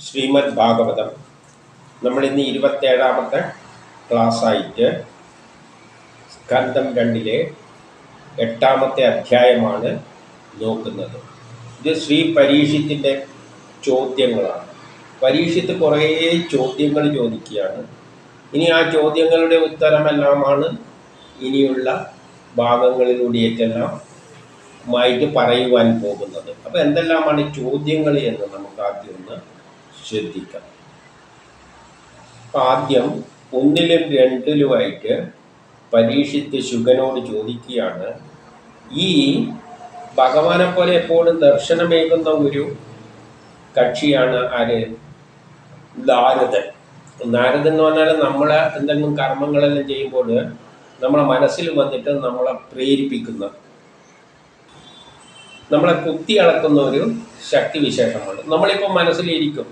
ശ്രീമദ് ഭാഗവതം നമ്മളിന്ന് 27ാമത്തെ ക്ലാസ്സായിട്ട് സ്കന്ധം 2-ലെ 8ാമത്തെ അധ്യായമാണ് നോക്കുന്നത്. ഇത് ശ്രീ പരീക്ഷിത്തിൻ്റെ ചോദ്യങ്ങളാണ്. പരീക്ഷിത്ത് കുറേ ചോദ്യങ്ങൾ ചോദിക്കുകയാണ്. ഇനി ആ ചോദ്യങ്ങളുടെ ഉത്തരമെല്ലാമാണ് ഇനിയുള്ള ഭാഗങ്ങളിലൂടെയെല്ലാം മായിട്ട് പറയുവാൻ പോകുന്നത്. അപ്പോൾ എന്തെല്ലാമാണ് ചോദ്യങ്ങൾ എന്ന് നമുക്ക് ആദ്യം ഒന്ന് ശ്രദ്ധിക്കാം. ആദ്യം 1-ലും 2-ലുമായിട്ട് പരീക്ഷിത്ത് ശുഗനോട് ചോദിക്കുകയാണ്, ഈ ഭഗവാനെ പോലെ എപ്പോഴും ദർശനമേകുന്ന ഒരു കക്ഷിയാണ് ആര്? നാരദൻ. നാരദൻ എന്ന് പറഞ്ഞാൽ നമ്മളെ എന്തെങ്കിലും കർമ്മങ്ങളെല്ലാം ചെയ്യുമ്പോൾ നമ്മളെ മനസ്സിൽ വന്നിട്ട് നമ്മളെ പ്രേരിപ്പിക്കുന്ന, നമ്മളെ കുത്തി അളക്കുന്ന ഒരു ശക്തിവിശേഷമാണ്. നമ്മളിപ്പോൾ മനസ്സിലിരിക്കും,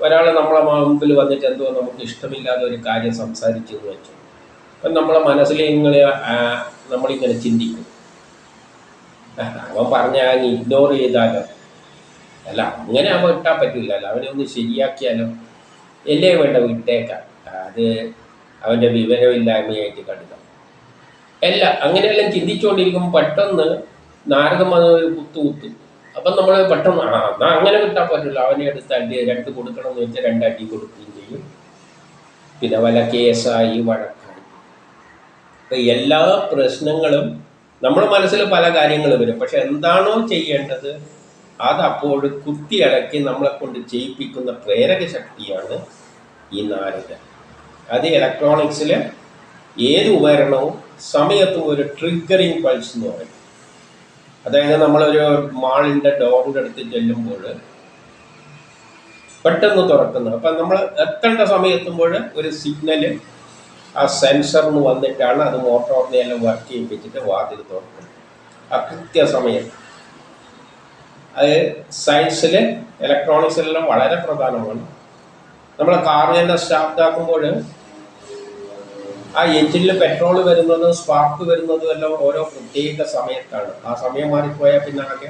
ഒരാൾ നമ്മളെ മുമ്പിൽ വന്നിട്ട് എന്തോ നമുക്ക് ഇഷ്ടമില്ലാത്ത ഒരു കാര്യം സംസാരിച്ചു എന്ന് വെച്ചു, അപ്പം നമ്മളെ മനസ്സിൽ നമ്മളിങ്ങനെ ചിന്തിക്കും, അവൻ പറഞ്ഞാൽ അങ്ങ് ഇഗ്നോർ ചെയ്താലോ, അല്ല അങ്ങനെ അവൻ ഇട്ടാൽ പറ്റില്ലല്ലോ, അവനെ ഒന്ന് ശരിയാക്കിയാലോ, എല്ലേ വേണ്ട വിട്ടേക്കാം, അത് അവൻ്റെ വിവരമില്ലായ്മയായിട്ട് കരുതാം. അല്ല അങ്ങനെയെല്ലാം ചിന്തിച്ചുകൊണ്ടിരിക്കുമ്പോൾ പെട്ടെന്ന് നാരദം വന്ന ഒരു കുത്തും. അപ്പം നമ്മൾ പെട്ടെന്ന് എന്നാൽ അങ്ങനെ കിട്ടാൻ പറ്റില്ല, അവനെ എടുത്ത് രണ്ട് കൊടുക്കണം എന്ന് വെച്ചാൽ 2 അടി കൊടുക്കുകയും ചെയ്യും. പിന്നെ വല്ല കേസായി വഴക്കായി. അപ്പം എല്ലാ പ്രശ്നങ്ങളും നമ്മുടെ മനസ്സിൽ പല കാര്യങ്ങൾ വരും. പക്ഷെ എന്താണോ ചെയ്യേണ്ടത് അത് അപ്പോൾ കുത്തിയടക്കി നമ്മളെ കൊണ്ട് ചെയ്യിപ്പിക്കുന്ന പ്രേരക ശക്തിയാണ് ഈ നാരദൻ. അത് ഇലക്ട്രോണിക്സിൽ ഏത് ഉപകരണവും സമയത്തും ഒരു ട്രിഗറിങ് പൾസ് എന്ന് പറയും. അതായത് നമ്മളൊരു മാളിൻ്റെ ഡോറിൻ്റെ അടുത്ത് ചെല്ലുമ്പോൾ പെട്ടെന്ന് തുറക്കുന്നു. അപ്പം നമ്മൾ എത്തേണ്ട സമയത്തുമ്പോൾ ഒരു സിഗ്നല് ആ സെൻസറിന് വന്നിട്ടാണ് അത് മോട്ടോറിനെ എല്ലാം വർക്ക് ചെയ്യിപ്പിച്ചിട്ട് വാതിൽ തുറക്കുന്നത് ആ കൃത്യസമയത്ത്. അത് സയൻസിൽ ഇലക്ട്രോണിക്സിലെല്ലാം വളരെ പ്രധാനമാണ്. നമ്മളെ കാറിനെല്ലാം സ്റ്റാർട്ടാക്കുമ്പോൾ ആ എഞ്ചിനിൽ പെട്രോൾ വരുന്നതും സ്പാർക്ക് വരുന്നതും എല്ലാം ഓരോ പ്രത്യേക സമയത്താണ്. ആ സമയം മാറിപ്പോയാൽ പിന്നെ ആകെ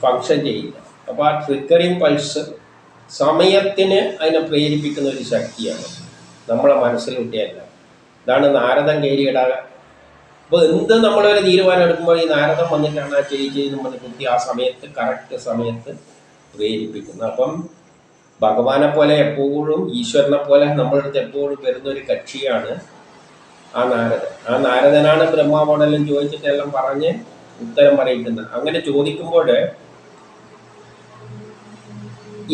ഫങ്ഷൻ ചെയ്യില്ല. അപ്പോൾ ആ ട്രിഗറിങ് പൾസ് സമയത്തിന് അതിനെ പ്രേരിപ്പിക്കുന്ന ഒരു ശക്തിയാണ്, നമ്മളെ മനസ്സിലൂട്ടിയല്ല. ഇതാണ് നാരദൻ കയറിയിടാക. അപ്പോൾ എന്ത് നമ്മളൊരു തീരുമാനം എടുക്കുമ്പോൾ ഈ നാരദൻ വന്നിട്ടാണ് ആ ചെയ്ത് നമ്മൾ കുത്തി ആ സമയത്ത് കറക്റ്റ് സമയത്ത് പ്രേരിപ്പിക്കുന്നത്. അപ്പം ഭഗവാനെ പോലെ എപ്പോഴും ഈശ്വരനെ പോലെ നമ്മളുടെ അടുത്ത് എപ്പോഴും വരുന്നൊരു കക്ഷിയാണ് ആ നാരദൻ. ആ നാരദനാണ് ബ്രഹ്മാവോടെല്ലാം ചോദിച്ചിട്ടെല്ലാം പറഞ്ഞ് ഉത്തരം പറയിക്കുന്നത്. അങ്ങനെ ചോദിക്കുമ്പോൾ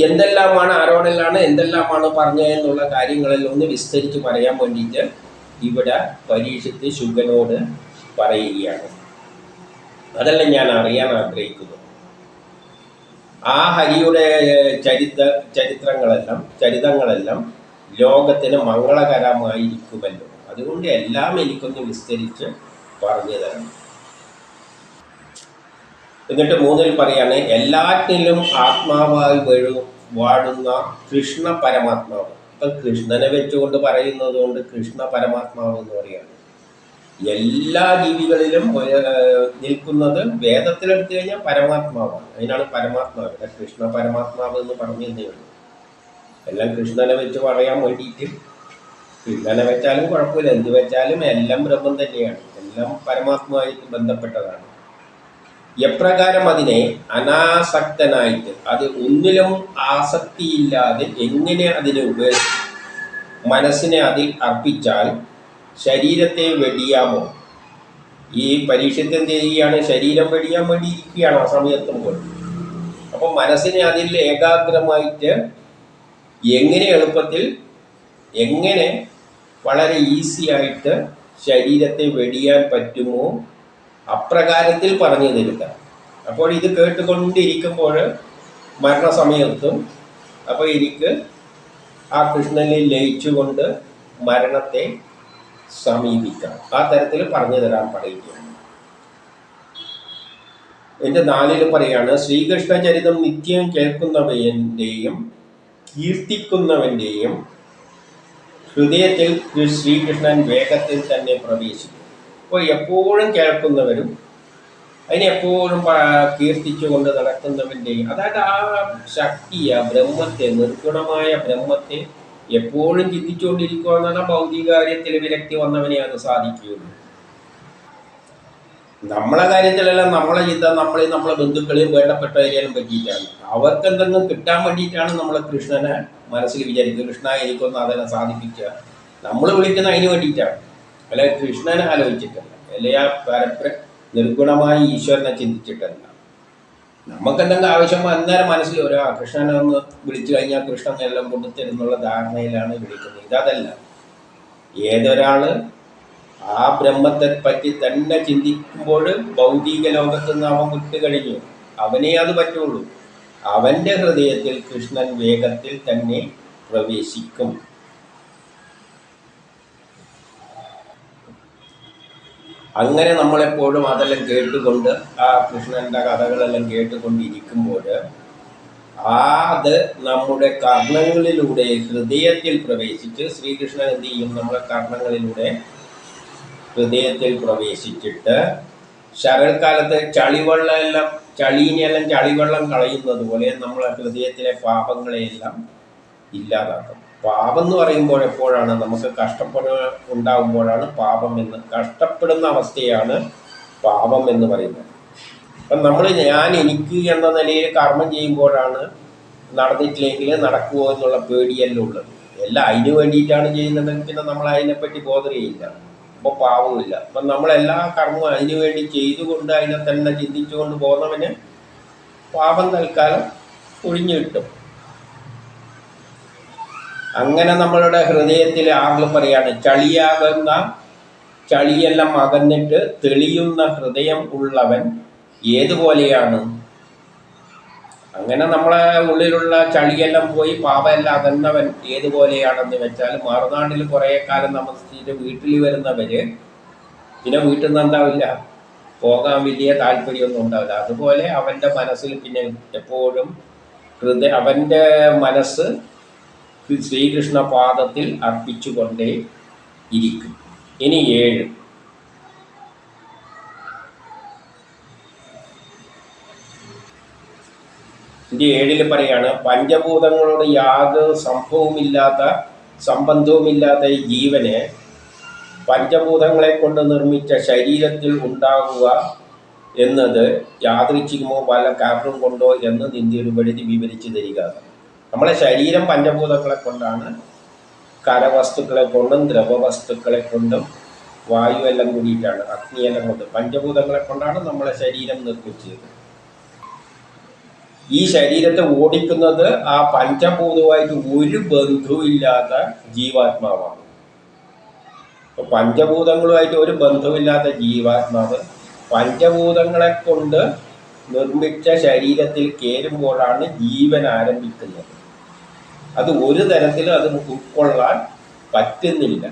എന്തെല്ലാമാണ്, ആരോടെല്ലാണ് എന്തെല്ലാമാണ് പറഞ്ഞതെന്നുള്ള കാര്യങ്ങളെല്ലാം ഒന്ന് വിസ്തരിച്ച് പറയാൻ വേണ്ടിയിട്ട് ഇവിടെ പരീക്ഷിത്ത് ശുഗനോട് പറയുകയാണ്. അതെല്ലാം ഞാൻ അറിയാൻ ആഗ്രഹിക്കുന്നു. ആ ഹരിയുടെ ചരിതങ്ങളെല്ലാം ലോകത്തിന് മംഗളകരമായിരിക്കുമല്ലോ, അതുകൊണ്ട് എല്ലാം എനിക്കൊന്ന് വിസ്തരിച്ച് പറഞ്ഞു തരണം. എന്നിട്ട് 3-ൽ പറയാണ്, എല്ലാറ്റിലും ആത്മാവായി വാഴുന്ന കൃഷ്ണ പരമാത്മാവ്. അപ്പം കൃഷ്ണനെ വെച്ചുകൊണ്ട് പറയുന്നത് കൊണ്ട് കൃഷ്ണ പരമാത്മാവ് എന്ന് പറയാണ്. എല്ലാ ജീവികളിലും നിൽക്കുന്നത് വേദത്തിലെടുത്തു കഴിഞ്ഞാൽ പരമാത്മാവാണ്. അതിനാണ് പരമാത്മാവ്. കൃഷ്ണ പരമാത്മാവ് എന്ന് പറഞ്ഞതേ ഉള്ളൂ. എല്ലാം കൃഷ്ണനെ വെച്ച് പറയാൻ വേണ്ടിയിട്ട്, കൃഷ്ണനെ വെച്ചാലും കുഴപ്പമില്ല, എന്ത് വെച്ചാലും എല്ലാം ബ്രഹ്മം തന്നെയാണ്, എല്ലാം പരമാത്മാവായിട്ട് ബന്ധപ്പെട്ടതാണ്. എപ്രകാരം അതിനെ അനാസക്തനായിട്ട്, അത് ഒന്നിലും ആസക്തിയില്ലാതെ എങ്ങനെ അതിനെ മനസ്സിനെ അതിൽ അർപ്പിച്ചാൽ ശരീരത്തെ വെടിയാമോ? ഈ പരീക്ഷത്തെ എന്ത് ചെയ്യുകയാണ്? ശരീരം വെടിയാൻ വേണ്ടി ഇരിക്കുകയാണ് ആ സമയത്തുമ്പോൾ. അപ്പോൾ മനസ്സിനെ അതിൽ ഏകാഗ്രമായിട്ട് എങ്ങനെ എളുപ്പത്തിൽ, എങ്ങനെ വളരെ ഈസി ആയിട്ട് ശരീരത്തെ വെടിയാൻ പറ്റുമോ അപ്രകാരത്തിൽ പറഞ്ഞു തരിക. അപ്പോൾ ഇത് കേട്ടുകൊണ്ടിരിക്കുമ്പോൾ മരണസമയത്തും അപ്പോൾ എനിക്ക് ആ കൃഷ്ണനിൽ ലയിച്ചുകൊണ്ട് മരണത്തെ സമീപിക്കാം. ആ തരത്തിൽ പറഞ്ഞു തരാൻ പറയുകയാണ്. എൻ്റെ 4-ൽ പറയാണ്, ശ്രീകൃഷ്ണ ചരിതം നിത്യം കേൾക്കുന്നവൻ്റെയും കീർത്തിക്കുന്നവൻ്റെയും ഹൃദയത്തിൽ ശ്രീകൃഷ്ണൻ വേഗത്തിൽ തന്നെ പ്രവേശിക്കും. അപ്പോൾ എപ്പോഴും കേൾക്കുന്നവരും അതിനെപ്പോഴും കീർത്തിച്ചുകൊണ്ട് നടക്കുന്നവൻ്റെ, അതായത് ആ ശക്തിയെ, ആ ബ്രഹ്മത്തെ, നിർഗുണമായ ബ്രഹ്മത്തെ എപ്പോഴും ചിന്തിച്ചുകൊണ്ടിരിക്കുക എന്നാണ് ഭൗതിക കാര്യത്തിൽ വിരക്തി വന്നവനെ അത് സാധിക്കുകയുള്ളൂ. നമ്മളെ കാര്യത്തിലെല്ലാം നമ്മളെ ചിന്ത നമ്മളെ ബന്ധുക്കളെയും വേണ്ടപ്പെട്ടവരെയും പറ്റിയിട്ടാണ്. അവർക്ക് എന്തെങ്കിലും കിട്ടാൻ വേണ്ടിയിട്ടാണ് നമ്മൾ കൃഷ്ണനെ മനസ്സിൽ വിചാരിക്കുന്നത്. കൃഷ്ണ എനിക്കൊന്ന് അതിനെ സാധിപ്പിക്കുക. നമ്മൾ വിളിക്കുന്ന അതിന് വേണ്ടിയിട്ടാണ്, അല്ലെ കൃഷ്ണനെ ആലോചിച്ചിട്ടല്ല, അല്ലെ ആ നിർഗുണമായി ഈശ്വരനെ ചിന്തിച്ചിട്ടല്ല. നമുക്കെന്തെങ്കിലും ആവശ്യം അന്നേരം മനസ്സിൽ ഒരു കൃഷ്ണനെ ഒന്ന് വിളിച്ചു കഴിഞ്ഞാൽ കൃഷ്ണൻ എല്ലാം കൊടുത്തരുന്നുള്ള ധാരണയിലാണ് വിളിക്കുന്നത്. ഇതല്ല. ഏതൊരാള് ആ ബ്രഹ്മത്തെ പറ്റി തന്നെ ചിന്തിക്കുമ്പോൾ ഭൗതിക ലോകത്ത് നിന്ന് അവൻ വിട്ട് കഴിഞ്ഞു. അവനേ അത് പറ്റുള്ളൂ. അവൻ്റെ ഹൃദയത്തിൽ കൃഷ്ണൻ വേഗത്തിൽ തന്നെ പ്രവേശിക്കും. അങ്ങനെ നമ്മളെപ്പോഴും അതെല്ലാം കേട്ടുകൊണ്ട് ആ കൃഷ്ണൻ്റെ കഥകളെല്ലാം കേട്ടുകൊണ്ടിരിക്കുമ്പോൾ അത് നമ്മുടെ കർണങ്ങളിലൂടെ ഹൃദയത്തിൽ പ്രവേശിച്ച്, ശ്രീകൃഷ്ണൻ എന്ത് ചെയ്യും, നമ്മുടെ കർണങ്ങളിലൂടെ ഹൃദയത്തിൽ പ്രവേശിച്ചിട്ട് ശരൽക്കാലത്ത് ചളീനെല്ലാം ചളിവെള്ളം കളയുന്നത് പോലെ നമ്മളെ ഹൃദയത്തിലെ പാപങ്ങളെയെല്ലാം ഇല്ലാതാക്കും. പാപം എന്ന് പറയുമ്പോൾ എപ്പോഴാണ് നമുക്ക് ഉണ്ടാകുമ്പോഴാണ് പാപം എന്ന്, കഷ്ടപ്പെടുന്ന അവസ്ഥയാണ് പാപം എന്ന് പറയുന്നത്. അപ്പം നമ്മൾ എനിക്ക് എന്ന നിലയിൽ കർമ്മം ചെയ്യുമ്പോഴാണ് നടന്നിട്ടില്ലെങ്കിൽ നടക്കുമോ എന്നുള്ള പേടിയെല്ലാം ഉള്ളത്. എല്ലാം അതിന് വേണ്ടിയിട്ടാണ് ചെയ്യുന്നതെങ്കിൽ പിന്നെ നമ്മൾ അതിനെപ്പറ്റി ബോധറിയില്ല, അപ്പോൾ പാവമില്ല. അപ്പം നമ്മളെല്ലാ കർമ്മവും അതിനു വേണ്ടി ചെയ്തുകൊണ്ട് അതിനെ തന്നെ ചിന്തിച്ചുകൊണ്ട് പോകുന്നവന് പാപം തൽക്കാലം ഒഴിഞ്ഞു കിട്ടും. അങ്ങനെ നമ്മളുടെ ഹൃദയത്തിൽ ആളുകൾ പറയാണ്, ചളിയെല്ലാം അകന്നിട്ട് തെളിയുന്ന ഹൃദയം ഉള്ളവൻ ഏതുപോലെയാണ്. അങ്ങനെ നമ്മളെ ഉള്ളിലുള്ള ചളിയെല്ലാം പോയി പാപമെല്ലാം അകന്നവൻ ഏതുപോലെയാണെന്ന് വെച്ചാൽ, മറുനാട്ടിൽ കുറേ കാലം താമസിച്ചിട്ട് വീട്ടിൽ വരുന്നവര് പിന്നെ വീട്ടിൽ നിന്ന് എന്താവില്ല, പോകാൻ വലിയ താല്പര്യമൊന്നും ഉണ്ടാവില്ല. അതുപോലെ അവൻ്റെ മനസ്സിൽ പിന്നെ എപ്പോഴും അവൻ്റെ മനസ്സ് ശ്രീകൃഷ്ണ പാദത്തിൽ അർപ്പിച്ചുകൊണ്ടേ ഇരിക്കും. ഇനി 7 പറയാണ്, പഞ്ചഭൂതങ്ങളോട് യാതൊരു സംബന്ധവുമില്ലാത്ത ഈ ജീവനെ പഞ്ചഭൂതങ്ങളെ കൊണ്ട് നിർമ്മിച്ച ശരീരത്തിൽ ഉണ്ടാകുക എന്നത് യാദൃച്ഛികമോ പല കാരണം കൊണ്ടോ എന്ന് നിന്ദിരുപഴുതി വിവരിച്ചു തരിക. നമ്മളെ ശരീരം പഞ്ചഭൂതങ്ങളെ കൊണ്ടാണ്, കരവസ്തുക്കളെ കൊണ്ടും ദ്രവവസ്തുക്കളെ കൊണ്ടും വായുവെല്ലാം കൂടിയിട്ടാണ്, അഗ്നിയെല്ലാം കൊണ്ട് പഞ്ചഭൂതങ്ങളെ കൊണ്ടാണ് നമ്മളെ ശരീരം നിർമ്മിച്ചത്. ഈ ശരീരത്തെ ഓടിക്കുന്നത് ആ പഞ്ചഭൂതവുമായിട്ട് ഒരു ബന്ധവുമില്ലാത്ത ജീവാത്മാവാണ്. അപ്പോൾ പഞ്ചഭൂതങ്ങളുമായിട്ട് ഒരു ബന്ധവുമില്ലാത്ത ജീവാത്മാവ് പഞ്ചഭൂതങ്ങളെ കൊണ്ട് നിർമ്മിച്ച ശരീരത്തിൽ കയറുമ്പോഴാണ് ജീവൻ ആരംഭിക്കുന്നത്. അത് ഒരു തരത്തിലും അത് ഉൾക്കൊള്ളാൻ പറ്റുന്നില്ല.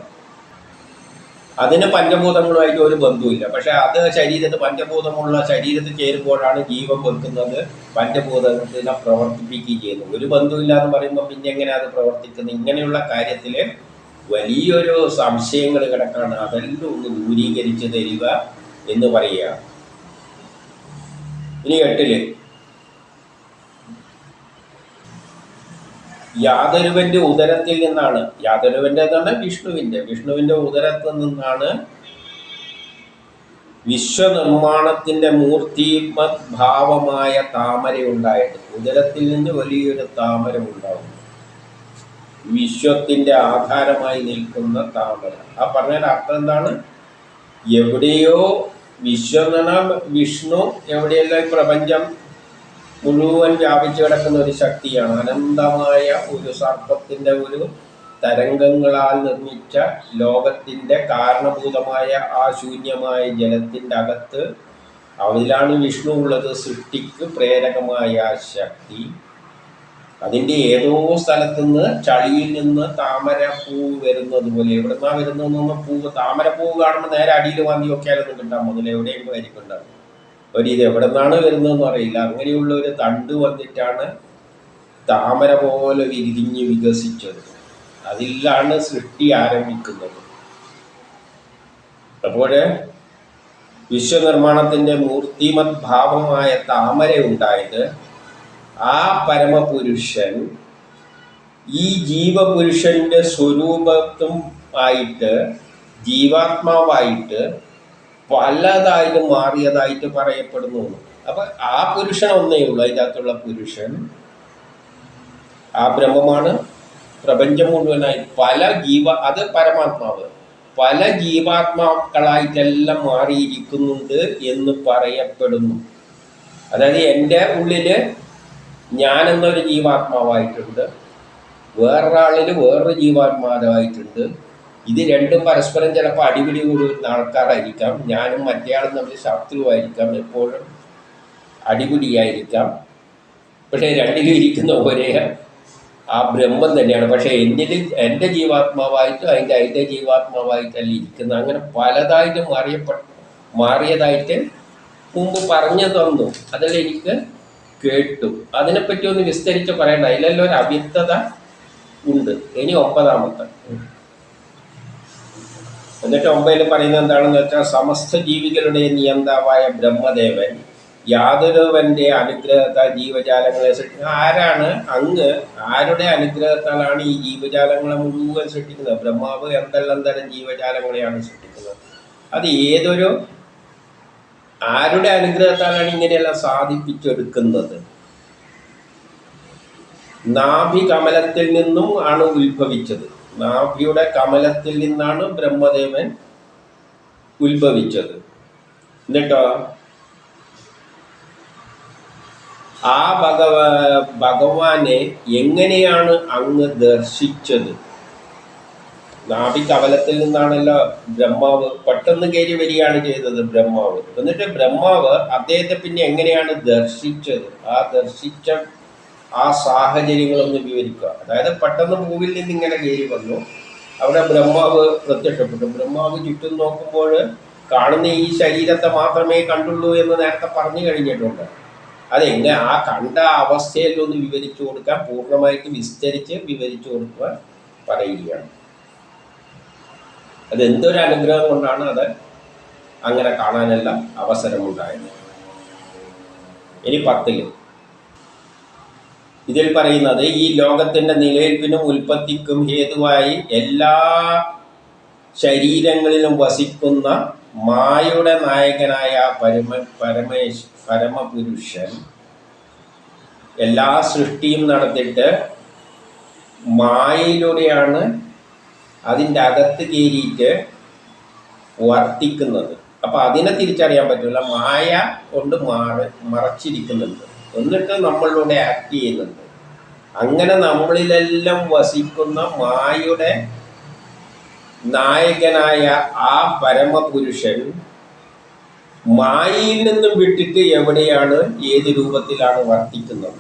അതിന് പഞ്ചഭൂതങ്ങളുമായിട്ട് ഒരു ബന്ധവുമില്ല. പക്ഷെ അത് പഞ്ചഭൂതമുള്ള ശരീരത്തിൽ ചേരുമ്പോഴാണ് ജീവൻ വെക്കുന്നത്, പഞ്ചഭൂതത്തിനെ പ്രവർത്തിപ്പിക്കുകയും ചെയ്യുന്നത്. ഒരു ബന്ധമില്ലാന്ന് പറയുമ്പോൾ പിന്നെ എങ്ങനെ അത് പ്രവർത്തിക്കുന്നത്? ഇങ്ങനെയുള്ള കാര്യത്തിൽ വലിയൊരു സംശയങ്ങൾ കിടക്കാണ്. അതെല്ലാം ഒന്ന് ദൂരീകരിച്ച് തരിക എന്ന് പറയുക. ഇനി 8 യാതൊരുവന്റെ ഉദരത്തിൽ നിന്നാണ്, യാതൊരുവന്റെ എന്നാണ് വിഷ്ണുവിന്റെ ഉദരത്തിൽ നിന്നാണ് വിശ്വനിർമ്മാണത്തിന്റെ മൂർത്തിമത് ഭാവമായ താമര ഉണ്ടായത്. ഉദരത്തിൽ നിന്ന് വലിയൊരു താമര ഉണ്ടാവും, വിശ്വത്തിന്റെ ആധാരമായി നിൽക്കുന്ന താമര. ആ പറഞ്ഞതിന്റെ അർത്ഥം എന്താണ്? എവിടെയോ വിഷ്ണു എവിടെയെല്ലാം പ്രപഞ്ചം മുഴുവൻ വ്യാപിച്ചു കിടക്കുന്ന ഒരു ശക്തിയാണ്. അനന്തമായ ഒരു സർപ്പത്തിൻ്റെ ഒരു തരംഗങ്ങളാൽ നിർമ്മിച്ച ലോകത്തിൻ്റെ കാരണഭൂതമായ ആ ശൂന്യമായ ജലത്തിൻ്റെ അകത്ത് അതിലാണ് വിഷ്ണു ഉള്ളത്. സൃഷ്ടിക്ക് പ്രേരകമായ ശക്തി അതിൻ്റെ ഏതോ സ്ഥലത്തുനിന്ന് ചളിയിൽ നിന്ന് താമരപ്പൂ വരുന്നത് പോലെ, എവിടുന്നാ വരുന്നതെന്നൊന്നും താമരപ്പൂ കാണുമ്പോൾ നേരെ അടിയിൽ വാങ്ങി നോക്കിയാലൊന്നും കിട്ടാൻ പോകുന്നില്ല, എവിടെയെങ്കിലും ആയിരിക്കും ഉണ്ടാവും. ഇത് എവിടെ നിന്നാണ് വരുന്നതെന്ന് അറിയില്ല. അങ്ങനെയുള്ള ഒരു തണ്ട് വന്നിട്ടാണ് താമര പോലെ വിരിഞ്ഞ് വികസിച്ചത്. അതിലാണ് സൃഷ്ടി ആരംഭിക്കുന്നത്. അപ്പോൾ വിശ്വനിർമ്മാണത്തിൻ്റെ മൂർത്തിമത് ഭാവമായ താമര ഉണ്ടായത് ആ പരമപുരുഷൻ ഈ ജീവപുരുഷൻ്റെ സ്വരൂപത്തും ആയിട്ട് ജീവാത്മാവായിട്ട് പലതായിട്ട് മാറിയതായിട്ട് പറയപ്പെടുന്നു. അപ്പം ആ പുരുഷൻ ഒന്നേ ഉള്ളൂ. അതിൻ്റെ അകത്തുള്ള പുരുഷൻ ആ ബ്രഹ്മമാണ്. പ്രപഞ്ചം മുഴുവനായി അത് പരമാത്മാവ് പല ജീവാത്മാക്കളായിട്ടെല്ലാം മാറിയിരിക്കുന്നുണ്ട് എന്ന് പറയപ്പെടുന്നു. അതായത് എൻ്റെ ഉള്ളിൽ ഞാനെന്നൊരു ജീവാത്മാവായിട്ടുണ്ട്, വേറൊരാളിൽ വേറൊരു ജീവാത്മാവായിട്ടുണ്ട്. ഇത് രണ്ടും പരസ്പരം ചിലപ്പോൾ അടിപിടി കൂടുന്ന ആൾക്കാരായിരിക്കാം. ഞാനും മറ്റേയാളും തമ്മിൽ ശത്രുവായിരിക്കാം, എപ്പോഴും അടിപിടിയായിരിക്കാം. പക്ഷേ രണ്ടിലും ഇരിക്കുന്ന ഒരേ ആ ബ്രഹ്മം തന്നെയാണ്. പക്ഷേ എൻ്റെ ജീവാത്മാവായിട്ടും അതിൻ്റെ ജീവാത്മാവായിട്ടല്ല ഇരിക്കുന്നത്. അങ്ങനെ പലതായിട്ട് മാറിയതായിട്ട് മുമ്പ് പറഞ്ഞു തന്നു. അതെല്ലാം എനിക്ക് കേട്ടു. അതിനെപ്പറ്റി ഒന്ന് വിസ്തരിച്ച് പറയണ്ട. അതിലെല്ലാം ഒരു അവ്യക്തത ഉണ്ട്. ഇനി 9-ാമത്തെ. എന്നിട്ട് 9-ൽ പറയുന്നത് എന്താണെന്ന് വെച്ചാൽ, സമസ്ത ജീവികളുടെ നിയന്താവായ ബ്രഹ്മദേവൻ യാതൊരുവൻ്റെ അനുഗ്രഹത്താൽ ജീവജാലങ്ങളെ സൃഷ്ടിക്കുന്നത്. ആരുടെ അനുഗ്രഹത്താലാണ് ഈ ജീവജാലങ്ങളെ മുഴുവൻ സൃഷ്ടിക്കുന്നത്? ബ്രഹ്മാവ് എന്തെല്ലാം തരം ജീവജാലങ്ങളെയാണ് സൃഷ്ടിക്കുന്നത്? അത് ആരുടെ അനുഗ്രഹത്താലാണ് ഇങ്ങനെയെല്ലാം സാധിപ്പിച്ചെടുക്കുന്നത്? നാഭി കമലത്തിൽ നിന്നും ആണ് ഉത്ഭവിച്ചത്. നാഭിയുടെ കമലത്തിൽ നിന്നാണ് ബ്രഹ്മദേവൻ ഉത്ഭവിച്ചത്. എന്നിട്ടോ ആ ഭഗവാനെ എങ്ങനെയാണ് അങ്ങ് ദർശിച്ചത്? നാഭി കമലത്തിൽ നിന്നാണല്ലോ ബ്രഹ്മാവ് പെട്ടെന്ന് കയറി വരികയാണ് ചെയ്തത് ബ്രഹ്മാവ്. എന്നിട്ട് ബ്രഹ്മാവ് അദ്ദേഹത്തെ പിന്നെ എങ്ങനെയാണ് ദർശിച്ചത്? ദർശിച്ച ആ സാഹചര്യങ്ങളൊന്ന് വിവരിക്കുക. അതായത് പെട്ടെന്ന് ഭൂവിൽ നിന്ന് ഇങ്ങനെ കയറി വന്നു, അവിടെ ബ്രഹ്മാവ് പ്രത്യക്ഷപ്പെട്ടു. ബ്രഹ്മാവ് ചുറ്റും നോക്കുമ്പോൾ കാണുന്ന ഈ ശരീരത്തെ മാത്രമേ കണ്ടുള്ളൂ എന്ന് നേരത്തെ പറഞ്ഞു കഴിഞ്ഞിട്ടുണ്ട്. അതെങ്ങനെ ആ കണ്ട അവസ്ഥയിലൊന്ന് വിവരിച്ചു കൊടുക്കാൻ, പൂർണ്ണമായിട്ട് വിസ്തരിച്ച് വിവരിച്ചു കൊടുക്കുക പറയുകയാണ്. അതെന്തൊരു അനുഗ്രഹം കൊണ്ടാണ് അത് അങ്ങനെ കാണാനെല്ലാം അവസരമുണ്ടായത്. ഇനി 10-ൽ ഇതിൽ പറയുന്നത്, ഈ ലോകത്തിൻ്റെ നിലനിൽപ്പിനും ഉൽപ്പത്തിക്കും ഹേതുവായി എല്ലാ ശരീരങ്ങളിലും വസിക്കുന്ന മായയുടെ നായകനായ പരമപുരുഷൻ എല്ലാ സൃഷ്ടിയും നടത്തിയിട്ട് മായയിലൂടെയാണ് അതിൻ്റെ അകത്ത് കയറിയിട്ട് വർത്തിക്കുന്നത്. അപ്പം അതിനെ തിരിച്ചറിയാൻ പറ്റില്ല. മായ കൊണ്ട് മറച്ചിരിക്കുന്നുണ്ട്, എന്നിട്ട് നമ്മളിലൂടെ ആക്ട് ചെയ്യുന്നുണ്ട്. അങ്ങനെ നമ്മളിലെല്ലാം വസിക്കുന്ന മായയുടെ നായകനായ ആ പരമപുരുഷൻ മായയിൽ നിന്നും വിട്ടിട്ട് എവിടെയാണ്, ഏത് രൂപത്തിലാണ് വർത്തിക്കുന്നത്?